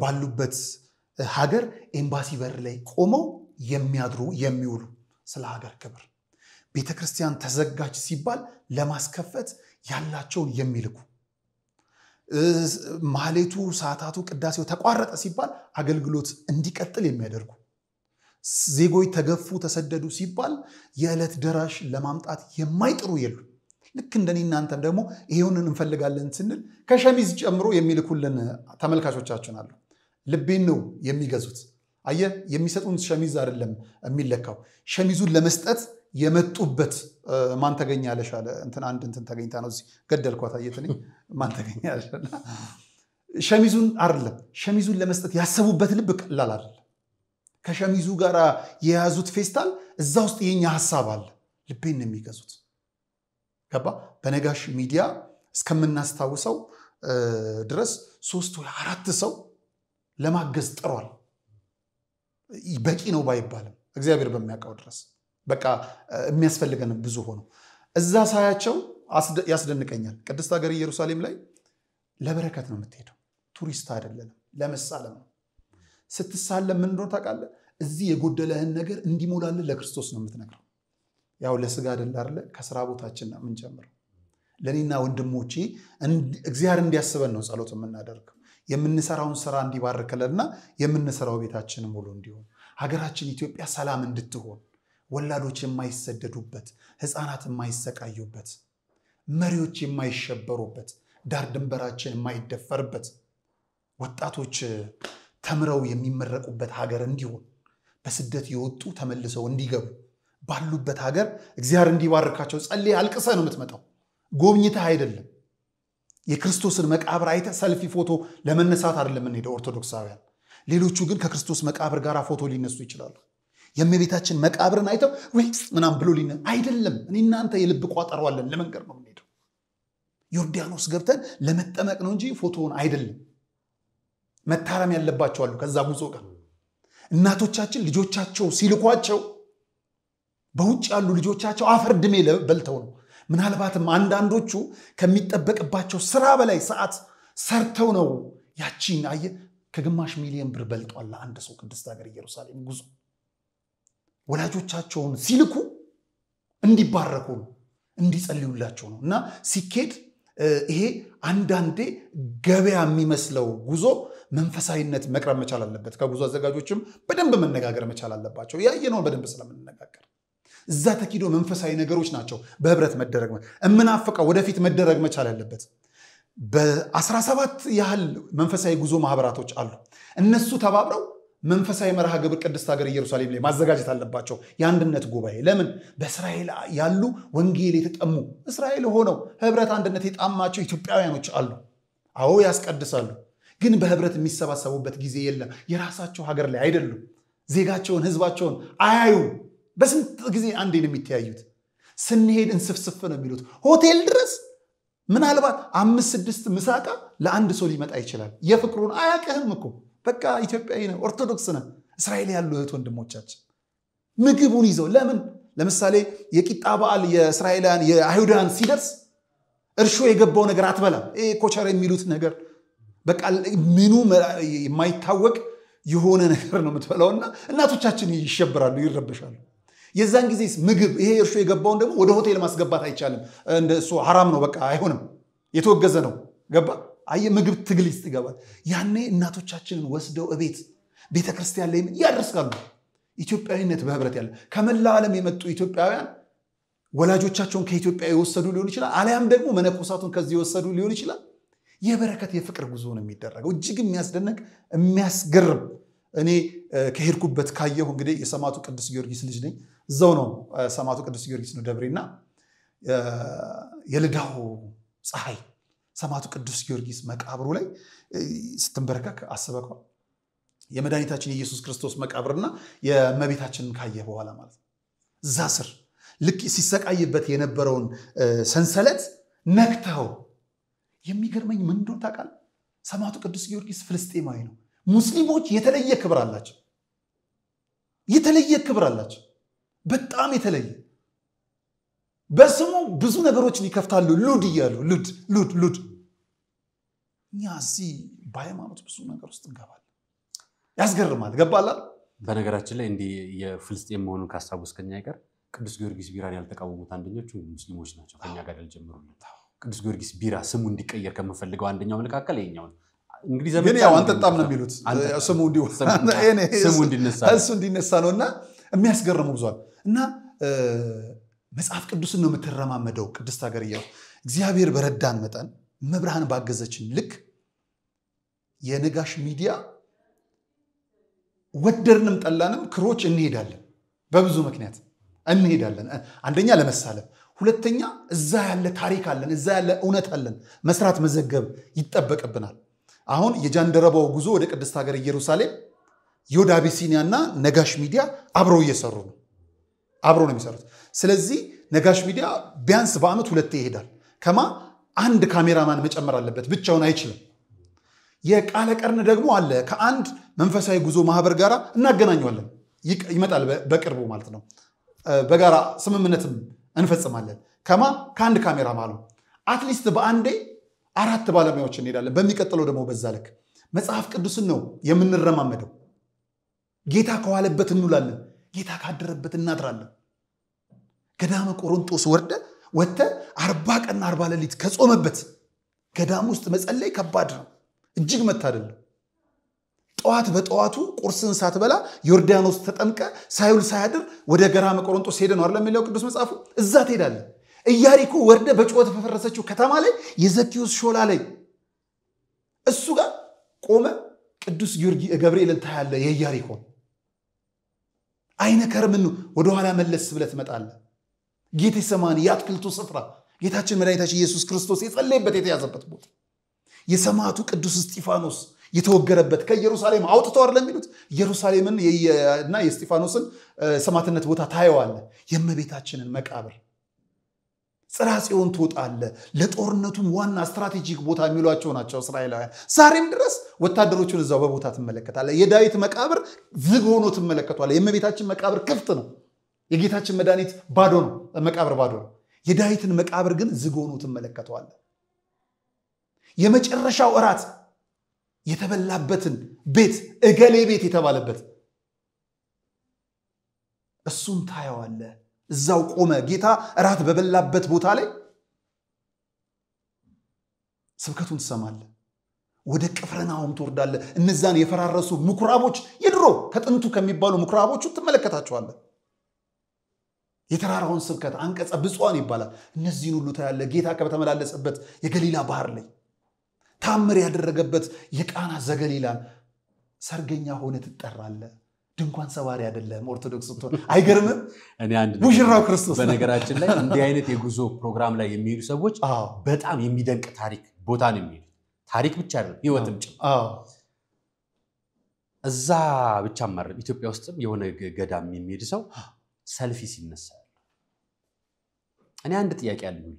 Speaker 1: ባሉበት ሀገር ኤምባሲ በር ላይ ቆመው የሚያድሩ የሚውሉ ስለ ሀገር ክብር ቤተክርስቲያን ተዘጋች ሲባል ለማስከፈት ያላቸውን የሚልኩ ማህሌቱ ሰዓታቱ ቅዳሴው ተቋረጠ ሲባል አገልግሎት እንዲቀጥል የሚያደርጉ ዜጎች ተገፉ ተሰደዱ ሲባል የዕለት ደራሽ ለማምጣት የማይጥሩ የሉ። ልክ እንደኔና አንተም ደግሞ ይሄንን እንፈልጋለን ስንል ከሸሚዝ ጨምሮ የሚልኩልን ተመልካቾቻችን አሉ። ልቤን ነው የሚገዙት። አየ የሚሰጡን ሸሚዝ አይደለም የሚለካው ሸሚዙን ለመስጠት የመጡበት ማን ተገኛለሽ አለ እንትን አንድ እንትን ተገኝታ ነው እዚህ ገደልኳት አየተኝ ማን ተገኛለሽ ሸሚዙን አይደለም ሸሚዙን ለመስጠት ያሰቡበት ልብ ቀላል አይደለም። ከሸሚዙ ጋር የያዙት ፌስታል እዛ ውስጥ የኛ ሐሳብ አለ። ልቤን ነው የሚገዙት። ገባ በነጋሽ ሚዲያ እስከምናስታውሰው ድረስ 3 ወይ 4 ሰው ለማገዝ ጥሯል። በቂ ነው ባይባልም እግዚአብሔር በሚያውቀው ድረስ በቃ የሚያስፈልገን ብዙ ሆኖ እዛ ሳያቸው ያስደንቀኛል። ቅድስት ሀገር ኢየሩሳሌም ላይ ለበረከት ነው የምትሄደው። ቱሪስት አይደለም ለመሳለም ነው። ስትሳለም ምን እንደሆነ ታውቃለህ? እዚህ የጎደለህን ነገር እንዲሞላልን ለክርስቶስ ነው የምትነግረው። ያው ለስጋ አይደል ከስራ ቦታችን ነው የምንጀምረው። ለኔና ወንድሞቼ እግዚአብሔር እንዲያስበን ነው ጸሎት የምናደርገው። የምንሰራውን ስራ እንዲባርከልና የምንሰራው ቤታችን ሙሉ እንዲሆን ሀገራችን ኢትዮጵያ ሰላም እንድትሆን ወላዶች የማይሰደዱበት ህፃናት የማይሰቃዩበት መሪዎች የማይሸበሩበት ዳር ድንበራችን የማይደፈርበት ወጣቶች ተምረው የሚመረቁበት ሀገር እንዲሆን በስደት የወጡ ተመልሰው እንዲገቡ ባሉበት ሀገር እግዚአብሔር እንዲባርካቸው ጸልይ አልቅሰ ነው የምትመጣው። ጎብኝተህ አይደለም። የክርስቶስን መቃብር አይተህ ሰልፊ ፎቶ ለመነሳት አይደለም እንሄደው ኦርቶዶክሳውያን። ሌሎቹ ግን ከክርስቶስ መቃብር ጋር ፎቶ ሊነሱ ይችላሉ። የእመቤታችን መቃብርን አይተው ወይ ምናም ብሎ አይደለም። እኔና አንተ የልብ ቋጠሮ አለን ለመንገር ነው የምንሄደው። ዮርዳኖስ ገብተን ለመጠመቅ ነው እንጂ ፎቶውን አይደለም። መታረም ያለባቸው አሉ። ከዛ ጉዞ ጋር እናቶቻችን ልጆቻቸው ሲልኳቸው በውጭ ያሉ ልጆቻቸው አፈር ድሜ በልተው ነው። ምናልባትም አንዳንዶቹ ከሚጠበቅባቸው ስራ በላይ ሰዓት ሰርተው ነው ያቺን አየ ከግማሽ ሚሊዮን ብር በልጧል አንድ ሰው ቅድስት ሀገር ኢየሩሳሌም ጉዞ። ወላጆቻቸውን ሲልኩ እንዲባረኩ ነው እንዲጸልዩላቸው ነው። እና ሲኬድ ይሄ አንዳንዴ ገበያ የሚመስለው ጉዞ መንፈሳዊነት መቅረብ መቻል አለበት። ከጉዞ አዘጋጆችም በደንብ መነጋገር መቻል አለባቸው። ያየነው በደንብ ስለምንነጋገር እዛ ተኪዶ መንፈሳዊ ነገሮች ናቸው በህብረት መደረግ እምናፍቀው ወደፊት መደረግ መቻል ያለበት። በ17 ያህል መንፈሳዊ ጉዞ ማህበራቶች አሉ። እነሱ ተባብረው መንፈሳዊ መርሃ ግብር ቅድስት ሀገር ኢየሩሳሌም ላይ ማዘጋጀት አለባቸው። የአንድነት ጉባኤ ለምን በእስራኤል ያሉ ወንጌል የተጠሙ እስራኤል ሆነው ህብረት አንድነት የጣማቸው ኢትዮጵያውያኖች አሉ። አዎ ያስቀድሳሉ፣ ግን በህብረት የሚሰባሰቡበት ጊዜ የለም። የራሳቸው ሀገር ላይ አይደሉም። ዜጋቸውን ህዝባቸውን አያዩ። በስንት ጊዜ አንዴ ነው የሚተያዩት። ስንሄድ እንስፍስፍ ነው የሚሉት። ሆቴል ድረስ ምናልባት 5-6 ምሳቃ ለአንድ ሰው ሊመጣ ይችላል። የፍቅሩን አያውቅህም እኮ በቃ ኢትዮጵያዊ ነው ኦርቶዶክስ ነው። እስራኤል ያሉ እህት ወንድሞቻችን ምግቡን ይዘው ለምን ለምሳሌ የቂጣ በዓል የእስራኤላውያን የአይሁዳውያን ሲደርስ እርሾ የገባው ነገር አትበላም። ኮቸር የሚሉት ነገር በቃ ምኑ የማይታወቅ የሆነ ነገር ነው የምትበላውና እናቶቻችን ይሸበራሉ ይረበሻሉ የዛን ጊዜ ምግብ ይሄ እርሾ የገባውን ደግሞ ወደ ሆቴል ማስገባት አይቻልም እንደሱ حرام ነው በቃ አይሆንም የተወገዘ ነው ገባ አየ ምግብ ትግል ይስጥጋባል ያኔ እናቶቻችንን ወስደው ቤተክርስቲያን ላይ ያደርሳሉ ኢትዮጵያዊነት በህብረት ያለ ከመላ ዓለም የመጡ ኢትዮጵያውያን ወላጆቻቸውን ከኢትዮጵያ የወሰዱ ሊሆን ይችላል አሊያም ደግሞ መነኮሳቱን ከዚህ የወሰዱ ሊሆን ይችላል የበረከት የፍቅር ጉዞ ነው የሚደረገው እጅግ የሚያስደንቅ የሚያስገርም እኔ ከሄድኩበት ካየሁ እንግዲህ የሰማዕቱ ቅዱስ ጊዮርጊስ ልጅ ነኝ እዛው ነው ሰማዕቱ ቅዱስ ጊዮርጊስ ነው ደብሬና የልዳው ፀሐይ ሰማዕቱ ቅዱስ ጊዮርጊስ መቃብሩ ላይ ስትንበረከክ አስበከው የመድኃኒታችን ኢየሱስ ክርስቶስ መቃብርና የእመቤታችንን ካየ በኋላ ማለት ነው እዛ ስር ልክ ሲሰቃይበት የነበረውን ሰንሰለት ነክተው የሚገርመኝ ምን እንደሆነ ታውቃለህ ሰማዕቱ ቅዱስ ጊዮርጊስ ፍልስጤማዊ ነው ሙስሊሞች የተለየ ክብር አላቸው በጣም የተለየ በስሙ ብዙ ነገሮችን ይከፍታሉ ሉድ ይያሉ ሉድ እኛዚ በሃይማኖት ብዙ ነገር ውስጥ እንገባለን ያስገርማል ገባላ
Speaker 2: በነገራችን ላይ እንዲ የፍልስጤም መሆኑን ካስታወስከኛ አይቀር ቅዱስ ጊዮርጊስ ቢራን ያልተቃወሙት አንደኞቹ ሙስሊሞች ናቸው ከኛ ጋር ያልጀመሩልን ቅዱስ ጊዮርጊስ ቢራ ስሙ እንዲቀየር ከመፈልገው አንደኛው መለካከል ይሄኛው እንግዲህ ዘመን
Speaker 1: ያው አንተጣም ነው የሚሉት ስሙ እንዲነሳ ነውና የሚያስገርሙ ብዙል እና መጽሐፍ ቅዱስን ነው የምትረማመደው ቅድስት ሀገር ይያው እግዚአብሔር በረዳን መጠን መብርሃን ባገዘችን ልክ የነጋሽ ሚዲያ ወደርንም ጠላንም ክሮች እንሄዳለን በብዙ ምክንያት እንሄዳለን አንደኛ ለመሳለም ሁለተኛ እዛ ያለ ታሪክ አለን እዛ ያለ እውነት አለን መስራት መዘገብ ይተበቀብናል አሁን የጃንደረባው ጉዞ ወደ ቅድስት ሀገር ኢየሩሳሌም ዮዳ አቢሲኒያና ነጋሽ ሚዲያ አብረው እየሰሩ ነው የሚሰሩት ስለዚህ ነጋሽ ሚዲያ ቢያንስ በአመት ሁለቴ ይሄዳል ከማ አንድ ካሜራማን መጨመር አለበት ብቻውን አይችልም የቃለ ቀርን ደግሞ አለ ከአንድ መንፈሳዊ ጉዞ ማህበር ጋራ እናገናኘዋለን ይመጣል በቅርቡ ማለት ነው በጋራ ስምምነትም እንፈጽማለን ከማ ከአንድ ካሜራማን አትሊስት በአንዴ 4 ባለሙያዎች እንሄዳለን በሚቀጥለው ደግሞ በዛልክ መጽሐፍ ቅዱስን ነው የምንረማመደው ጌታ ከዋለበት እንውላለን ጌታ ካደረበት እናድራለን ገዳመ ቆሮንጦስ ወጥተ 40 ቀንና 40 ሌሊት ከጾመበት ገዳም ውስጥ መጸለይ ከባድ ነው እጅግ መታደል ጠዋት በጠዋቱ ቁርስን ሳትበላ ዮርዳኖስ ተጠምቀ ሳይውል ሳያድር ወደ ገዳመ ቆሮንጦስ ሄደ ነው አይደል የሚለው ቅዱስ መጽሐፉ እዛ ትሄዳለህ ኢያሪኮ ወርደ በጮት ፈፈረሰችው ከተማ ላይ የዘኪዮስ ሾላ ላይ እሱ ጋር ቆመ ቅዱስ ጊዮርጊስ ገብርኤልን ታያለ የኢያሪኮ አይነ ከርምን ወደ ኋላ መለስ ብለ ትመጣለህ ጌቴሰማኒ ያትክልቱ ስፍራ ጌታችን መድኃኒታችን ኢየሱስ ክርስቶስ የጸለየበት የተያዘበት ቦታ የሰማዕቱ ቅዱስ እስጢፋኖስ የተወገረበት ከኢየሩሳሌም አውጥተው አይደል የሚሉት ኢየሩሳሌምን እና የእስጢፋኖስን ሰማዕትነት ቦታ ታየዋለ የእመቤታችንን መቃብር ጽራጽዮን ትወጣለ ለጦርነቱም ዋና ስትራቴጂክ ቦታ የሚሏቸው ናቸው እስራኤላውያን ዛሬም ድረስ ወታደሮቹን እዛው በቦታ ትመለከታለ የዳዊት መቃብር ዝግ ሆኖ ትመለከቷለ የእመቤታችን መቃብር ክፍት ነው የጌታችን መድኃኒት ባዶ ነው መቃብር ባዶ ነው የዳዊትን መቃብር ግን ዝግ ሆኖ ትመለከቷለ የመጨረሻው እራት የተበላበትን ቤት እገሌ ቤት የተባለበት እሱን ታየዋለ እዛው ቆመ ጌታ እራት በበላበት ቦታ ላይ ስብከቱን ትሰማለ ወደ ቅፍርናሆም ትወርዳለ እነዛን የፈራረሱ ምኩራቦች የድሮ ከጥንቱ ከሚባሉ ምኩራቦች ትመለከታቸዋለ የተራራውን ስብከት አንቀጸ ብፁዓን ይባላል እነዚህን ሁሉ ታያለ ጌታ ከተመላለሰበት የገሊላ ባህር ላይ ታምር ያደረገበት የቃና ዘገሊላን ሰርገኛ ሆነ ትጠራለ ድንኳን ሰባሪ አይደለም ኦርቶዶክስ እንትን አይገርምም
Speaker 2: እኔ አንድ
Speaker 1: ሙሽራው ክርስቶስ
Speaker 2: በነገራችን ላይ እንዲህ አይነት የጉዞ ፕሮግራም ላይ የሚሄዱ ሰዎች በጣም የሚደንቅ ታሪክ ቦታ ነው የሚሄዱ ታሪክ ብቻ አይደለም ህይወትም እዛ ብቻ ማረም ኢትዮጵያ ውስጥም የሆነ ገዳም የሚሄድ ሰው ሰልፊ ሲነሳ እኔ አንድ ጥያቄ አለኝ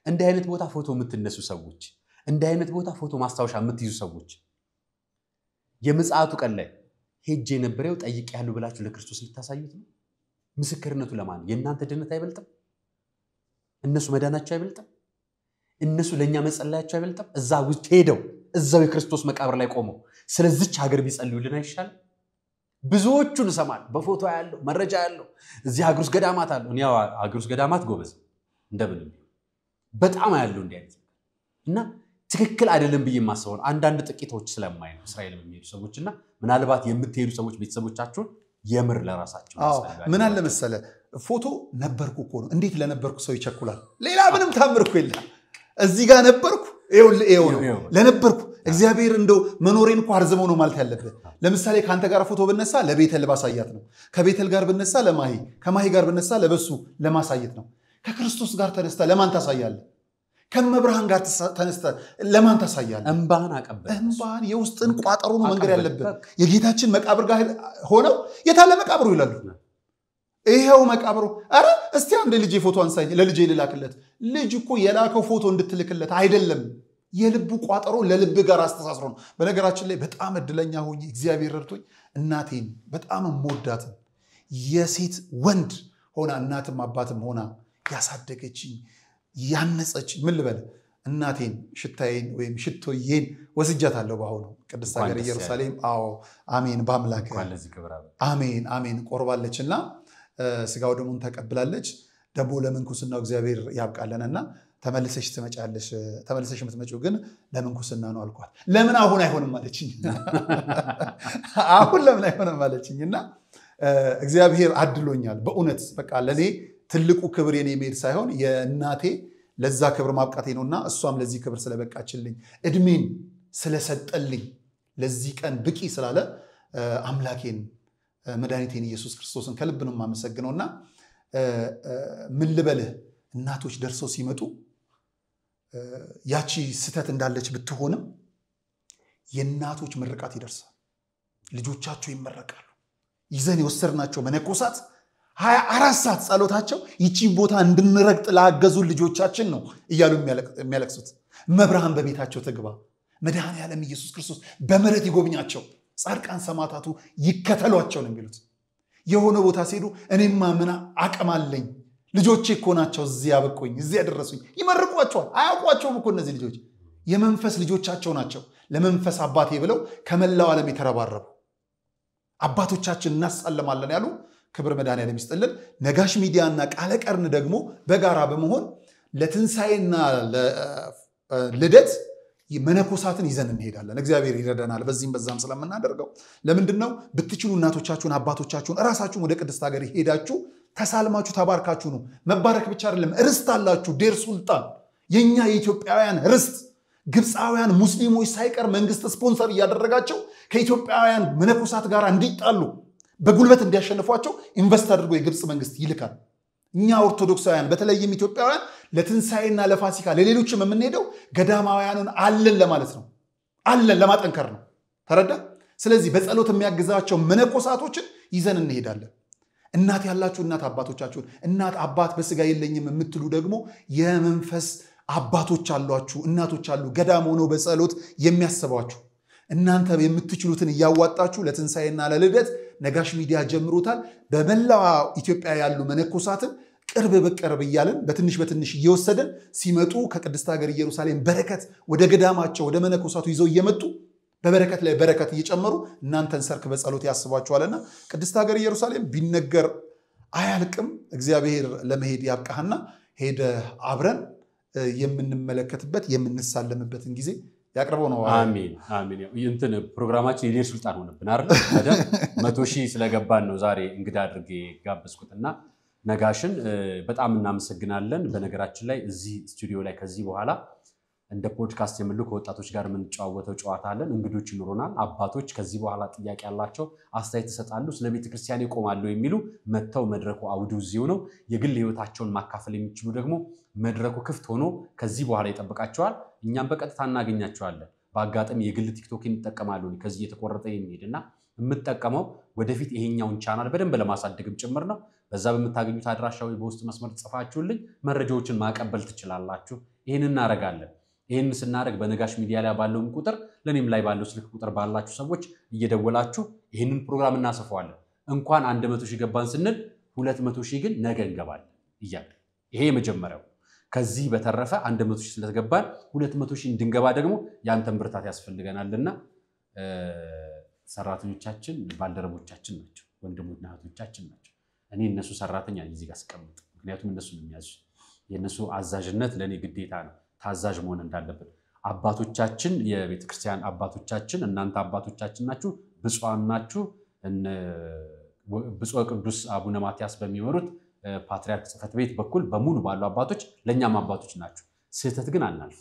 Speaker 2: እንዲህ አይነት ቦታ ፎቶ የምትነሱ ሰዎች እንዲህ አይነት ቦታ ፎቶ ማስታወሻ የምትይዙ ሰዎች የምጽአቱ ቀን ላይ ሄጄ ነበረው ጠይቅ ያሉ ብላችሁ ለክርስቶስ ልታሳዩት ነው ምስክርነቱ ለማን የእናንተ ድነት አይበልጥም እነሱ መዳናቸው አይበልጥም እነሱ ለኛ መጸለያቸው አይበልጥም እዛ ውስጥ ሄደው እዛው የክርስቶስ መቃብር ላይ ቆመው ስለዚች ሀገር ቢጸልዩልን አይሻል? ብዙዎቹን ሰማል በፎቶ ያለው መረጃ ያለው እዚህ ሀገር ውስጥ ገዳማት አሉ። እኔ ያው ሀገር ውስጥ ገዳማት ጎበዝ እንደምንም በጣም ያለው እንዲህ አይነት እና ትክክል አይደለም ብዬ ማሰበው አንዳንድ ጥቂቶች ስለማይ ነው እስራኤል የሚሄዱ ሰዎችና ምናልባት የምትሄዱ ሰዎች ቤተሰቦቻችሁን የምር ለራሳቸው
Speaker 1: ምን አለ መሰለ ፎቶ ነበርኩ እኮ ነው። እንዴት ለነበርኩ ሰው ይቸኩላል? ሌላ ምንም ታምርኩ የለም። እዚህ ጋር ነበርኩ ይኸው ለነበርኩ እግዚአብሔር እንደው መኖሬን እኮ አርዝመው ነው ማለት ያለበት። ለምሳሌ ካንተ ጋር ፎቶ ብነሳ ለቤተል ባሳያት ነው። ከቤተል ጋር ብነሳ ለማሂ፣ ከማሂ ጋር ብነሳ ለበሱ ለማሳየት ነው። ከክርስቶስ ጋር ተነስታ ለማን ታሳያለህ? ከመብርሃን ጋር ተነስተ ለማን ታሳያለህ?
Speaker 2: እንባህን አቀበል።
Speaker 1: እንባህን የውስጥን ቋጠሮ ነው መንገር ያለበት። የጌታችን መቃብር ጋር ሆነው የታለ መቃብሩ ይላሉ። ይሄው መቃብሩ። አረ እስቲ አንድ ልጅ ፎቶ አንሳኝ ለልጄ ልላክለት። ልጅ እኮ የላከው ፎቶ እንድትልክለት አይደለም። የልቡ ቋጠሮ ለልብ ጋር አስተሳስሮ ነው። በነገራችን ላይ በጣም እድለኛ ሆኜ እግዚአብሔር ረድቶኝ እናቴን በጣም ሞዳት የሴት ወንድ ሆና እናትም አባትም ሆና ያሳደገችኝ ያነጸች ምን ልበል እናቴን ሽታዬን ወይም ሽቶዬን ወስጃታለሁ። በአሁኑ ቅድስት ሀገር ኢየሩሳሌም። አዎ አሜን። በአምላክ አሜን አሜን። ቆርባለችና ስጋው ደሙን ተቀብላለች። ደግሞ ለምንኩስናው እግዚአብሔር ያብቃለንና ተመልሰሽ ትመጫለሽ። ተመልሰሽ የምትመጪው ግን ለምንኩስና ነው አልኳት። ለምን አሁን አይሆንም አለችኝ። አሁን ለምን አይሆንም አለችኝና እግዚአብሔር አድሎኛል በእውነት በቃ ለኔ ትልቁ ክብር የኔ መሄድ ሳይሆን የእናቴ ለዛ ክብር ማብቃቴ ነውና እሷም ለዚህ ክብር ስለበቃችልኝ እድሜን ስለሰጠልኝ ለዚህ ቀን ብቂ ስላለ አምላኬን መድኃኒቴን ኢየሱስ ክርስቶስን ከልብ ነው የማመሰግነውና ምን ልበልህ እናቶች ደርሰው ሲመጡ ያቺ ስተት እንዳለች ብትሆንም የእናቶች ምርቃት ይደርሳል። ልጆቻቸው ይመረቃሉ። ይዘን የወሰድናቸው መነኮሳት 24 ሰዓት ጸሎታቸው ይቺን ቦታ እንድንረግጥ ላገዙ ልጆቻችን ነው እያሉ የሚያለቅሱት። መብርሃን በቤታቸው ትግባ፣ መድኃኔዓለም ኢየሱስ ክርስቶስ በምሕረት ይጎብኛቸው፣ ጻድቃን ሰማዕታቱ ይከተሏቸው ነው የሚሉት። የሆነ ቦታ ሲሄዱ እኔማ ምን አቅም አለኝ ልጆቼ እኮ ናቸው እዚህ ያበቁኝ እዚህ ያደረሱኝ ይመርቋቸዋል። አያውቋቸውም እኮ እነዚህ ልጆች የመንፈስ ልጆቻቸው ናቸው። ለመንፈስ አባቴ ብለው ከመላው ዓለም የተረባረቡ አባቶቻችን እናሳለማለን ያሉ ክብር መድኃኔዓለም ይስጥልን። ነጋሽ ሚዲያና ቃለ ቀርን ደግሞ በጋራ በመሆን ለትንሳኤና ለልደት መነኮሳትን ይዘን እንሄዳለን። እግዚአብሔር ይረዳናል በዚህም በዛም ስለምናደርገው። ለምንድነው ብትችሉ እናቶቻችሁን አባቶቻችሁን ራሳችሁን ወደ ቅድስት ሀገር ሄዳችሁ ተሳልማችሁ ተባርካችሁ ነው። መባረክ ብቻ አይደለም ርስት አላችሁ። ዴር ሱልጣን የኛ የኢትዮጵያውያን ርስት ግብፃውያን ሙስሊሞች ሳይቀር መንግስት ስፖንሰር እያደረጋቸው ከኢትዮጵያውያን መነኮሳት ጋር እንዲጣሉ በጉልበት እንዲያሸንፏቸው ኢንቨስት አድርጎ የግብፅ መንግስት ይልካል። እኛ ኦርቶዶክሳውያን በተለይም ኢትዮጵያውያን ለትንሳኤና ለፋሲካ ለሌሎችም የምንሄደው ገዳማውያኑን አለን ለማለት ነው። አለን ለማጠንከር ነው። ተረዳ? ስለዚህ በጸሎት የሚያግዛቸው መነኮሳቶችን ይዘን እንሄዳለን። እናት ያላችሁ እናት አባቶቻችሁን እናት አባት በስጋ የለኝም የምትሉ ደግሞ የመንፈስ አባቶች አሏችሁ፣ እናቶች አሉ ገዳም ሆነው በጸሎት የሚያስባችሁ። እናንተ የምትችሉትን እያዋጣችሁ ለትንሳኤና ለልደት ነጋሽ ሚዲያ ጀምሮታል። በመላው ኢትዮጵያ ያሉ መነኮሳትን ቅርብ በቅርብ እያለን በትንሽ በትንሽ እየወሰደን ሲመጡ ከቅድስት ሀገር ኢየሩሳሌም በረከት ወደ ገዳማቸው ወደ መነኮሳቱ ይዘው እየመጡ በበረከት ላይ በረከት እየጨመሩ እናንተን ሰርክ በጸሎት ያስባችኋልና ቅድስት ሀገር ኢየሩሳሌም ቢነገር አያልቅም። እግዚአብሔር ለመሄድ ያብቃህና ሄደ አብረን የምንመለከትበት የምንሳለምበትን ጊዜ ያቀርበው ነው።
Speaker 2: አሜን አሜን። እንትን ፕሮግራማችን የዴር ሱልጣን ሆነብን አይደል? ታዲያ 100,000 ስለገባን ነው ዛሬ እንግዳ አድርጌ ጋበዝኩትና ነጋሽን በጣም እናመሰግናለን። በነገራችን ላይ እዚህ ስቱዲዮ ላይ ከዚህ በኋላ እንደ ፖድካስት የምልኩ ወጣቶች ጋር የምንጫወተው ጨዋታ አለን። እንግዶች ይኖሩናል። አባቶች ከዚህ በኋላ ጥያቄ ያላቸው አስተያየት ይሰጣሉ፣ ስለ ቤተክርስቲያን ይቆማሉ የሚሉ መተው መድረኩ አውዱ እዚሁ ነው። የግል ህይወታቸውን ማካፈል የሚችሉ ደግሞ መድረኩ ክፍት ሆኖ ከዚህ በኋላ ይጠብቃቸዋል። እኛም በቀጥታ እናገኛቸዋለን። በአጋጣሚ የግል ቲክቶክን ይጠቀማሉ። ከዚህ የተቆረጠ የሚሄድና የምጠቀመው ወደፊት ይሄኛውን ቻናል በደንብ ለማሳደግም ጭምር ነው። በዛ በምታገኙት አድራሻው በውስጥ መስመር ጽፋችሁልኝ መረጃዎችን ማቀበል ትችላላችሁ። ይሄን እናረጋለን። ይሄን ስናደርግ በነጋሽ ሚዲያ ላይ ባለውን ቁጥር ለኔም ላይ ባለው ስልክ ቁጥር ባላችሁ ሰዎች እየደወላችሁ ይሄንን ፕሮግራም እናሰፋዋለን። እንኳን 100,000 ገባን ስንል 200,000 ግን ነገ እንገባለን እያለ ይሄ የመጀመሪያው። ከዚህ በተረፈ 100,000 ስለተገባን 200,000 እንድንገባ ደግሞ ያንተን ብርታት ያስፈልገናልና ሰራተኞቻችን ባልደረቦቻችን ናቸው ወንድሞችና እህቶቻችን ናቸው እኔ እነሱ ሰራተኛ እዚህ ጋር አስቀምጥ ምክንያቱም እነሱ ነው የሚያዙ የነሱ አዛዥነት ለኔ ግዴታ ነው ታዛዥ መሆን እንዳለበት አባቶቻችን የቤተክርስቲያን አባቶቻችን እናንተ አባቶቻችን ናችሁ ብፁዓን ናችሁ ብፁዕ ቅዱስ አቡነ ማትያስ በሚመሩት ፓትርያርክ ጽፈት ቤት በኩል በሙሉ ባሉ አባቶች ለኛም አባቶች ናቸው ስህተት ግን አናልፍ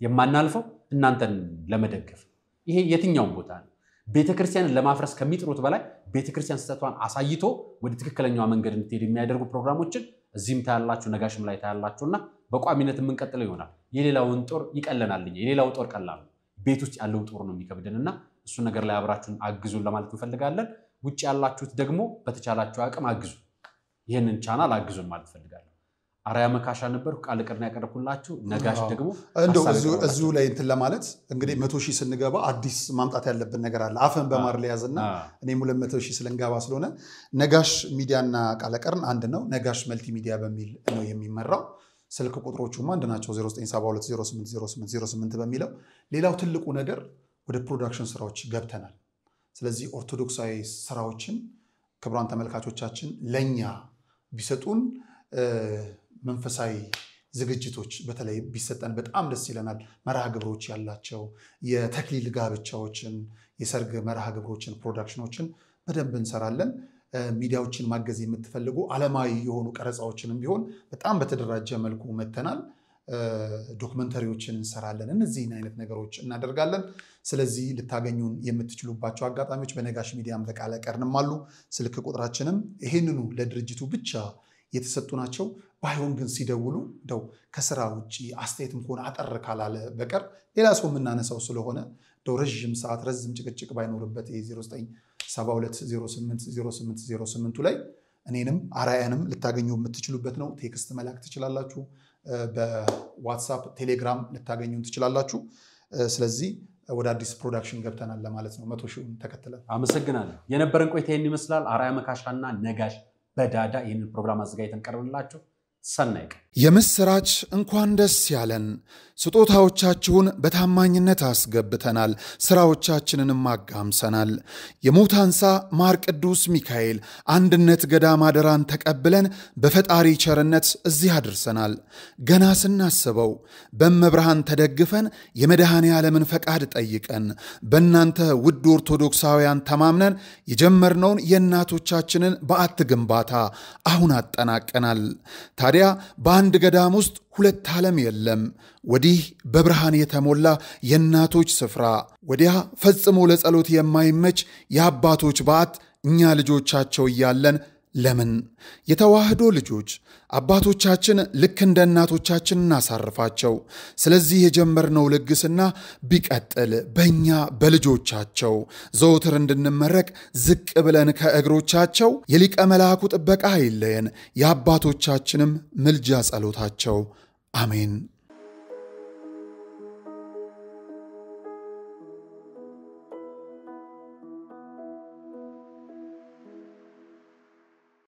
Speaker 2: የማናልፈው እናንተን ለመደገፍ ይሄ የትኛው ቦታ ነው ቤተክርስቲያንን ለማፍረስ ከሚጥሩት በላይ ቤተክርስቲያን ስህተቷን አሳይቶ ወደ ትክክለኛው መንገድ እንድትሄድ የሚያደርጉ ፕሮግራሞችን እዚህም ታያላችሁ ነጋሽም ላይ ታያላችሁና በቋሚነት የምንቀጥለው ይሆናል የሌላውን ጦር ይቀለናልኝ የሌላው ጦር ቀላል ቤት ውስጥ ያለው ጦር ነው የሚከብደንና እሱ ነገር ላይ አብራችሁን አግዙን ለማለት እንፈልጋለን ውጭ ያላችሁት ደግሞ በተቻላችሁ አቅም አግዙ ይሄንን ቻናል አግዙን ማለት እንፈልጋለን አራያ መካሻ ነበር ቃል ቅርና ያቀርብኩላችሁ ነጋሽ ደግሞ
Speaker 1: እንደው እዚሁ ላይ እንትን ለማለት እንግዲህ 100,000 ስንገባ አዲስ ማምጣት ያለብን ነገር አለ አፈን በማር ላይ ያዘና እኔም 200,000 ስለንገባ ስለሆነ ነጋሽ ሚዲያና ቃል ቅርን አንድ ነው ነጋሽ መልቲ ሚዲያ በሚል ነው የሚመራው ስልክ ቁጥሮቹም አንድ ናቸው 0972080808 በሚለው ሌላው ትልቁ ነገር ወደ ፕሮዳክሽን ስራዎች ገብተናል ስለዚህ ኦርቶዶክሳዊ ስራዎችን ክብራን ተመልካቾቻችን ለኛ ቢሰጡን መንፈሳዊ ዝግጅቶች በተለይ ቢሰጠን በጣም ደስ ይለናል መርሃ ግብሮች ያላቸው የተክሊል ጋብቻዎችን የሰርግ መርሃ ግብሮችን ፕሮዳክሽኖችን በደንብ እንሰራለን ሚዲያዎችን ማገዝ የምትፈልጉ ዓለማዊ የሆኑ ቀረጻዎችንም ቢሆን በጣም በተደራጀ መልኩ መተናል ዶክመንተሪዎችን እንሰራለን እነዚህን አይነት ነገሮች እናደርጋለን ስለዚህ ልታገኙን የምትችሉባቸው አጋጣሚዎች በነጋሽ ሚዲያም በቃል ቀርንም አሉ ስልክ ቁጥራችንም ይሄንኑ ለድርጅቱ ብቻ የተሰጡ ናቸው ባይሆን ግን ሲደውሉ ደው ከስራ ውጪ አስተያየትም ሆነ አጠር ካላለ በቀር ሌላ ሰው የምናነሳው ስለሆነ ደው ረጅም ሰዓት ረዝም ጭቅጭቅ ባይኖርበት 0972080808 ላይ እኔንም አራያንም ልታገኙ የምትችሉበት ነው ቴክስት መላክ ትችላላችሁ በዋትስአፕ ቴሌግራም ልታገኙን ትችላላችሁ ስለዚህ ወደ አዲስ ፕሮዳክሽን ገብተናል ለማለት ነው 100,000 ተከትለን
Speaker 2: አመሰግናለሁ የነበረን ቆይታ ይሄን ይመስላል አራያ መካሻና ነጋሽ በዳዳ ይሄንን ፕሮግራም አዘጋጅተን ቀርበላችሁ ሰናይቅ
Speaker 1: የምስራች እንኳን ደስ ያለን ስጦታዎቻችሁን በታማኝነት አስገብተናል ስራዎቻችንንም አጋምሰናል የሙታንሳ ማር ቅዱስ ሚካኤል አንድነት ገዳም አደራን ተቀብለን በፈጣሪ ቸርነት እዚህ አድርሰናል ገና ስናስበው በመብርሃን ተደግፈን የመድኃኔ ዓለምን ፈቃድ ጠይቀን በእናንተ ውድ ኦርቶዶክሳውያን ተማምነን የጀመርነውን የእናቶቻችንን በዓት ግንባታ አሁን አጠናቀናል ታዲያ በአንድ ገዳም ውስጥ ሁለት ዓለም የለም ወዲህ በብርሃን የተሞላ የእናቶች ስፍራ ወዲያ ፈጽሞ ለጸሎት የማይመች የአባቶች በዓት እኛ ልጆቻቸው እያለን ለምን የተዋህዶ ልጆች አባቶቻችን ልክ እንደ እናቶቻችን እናሳርፋቸው ስለዚህ የጀመርነው ልግስና ቢቀጥል በእኛ በልጆቻቸው ዘውትር እንድንመረቅ ዝቅ ብለን ከእግሮቻቸው የሊቀ መላእክቱ ጥበቃ አይለየን የአባቶቻችንም ምልጃ ጸሎታቸው አሜን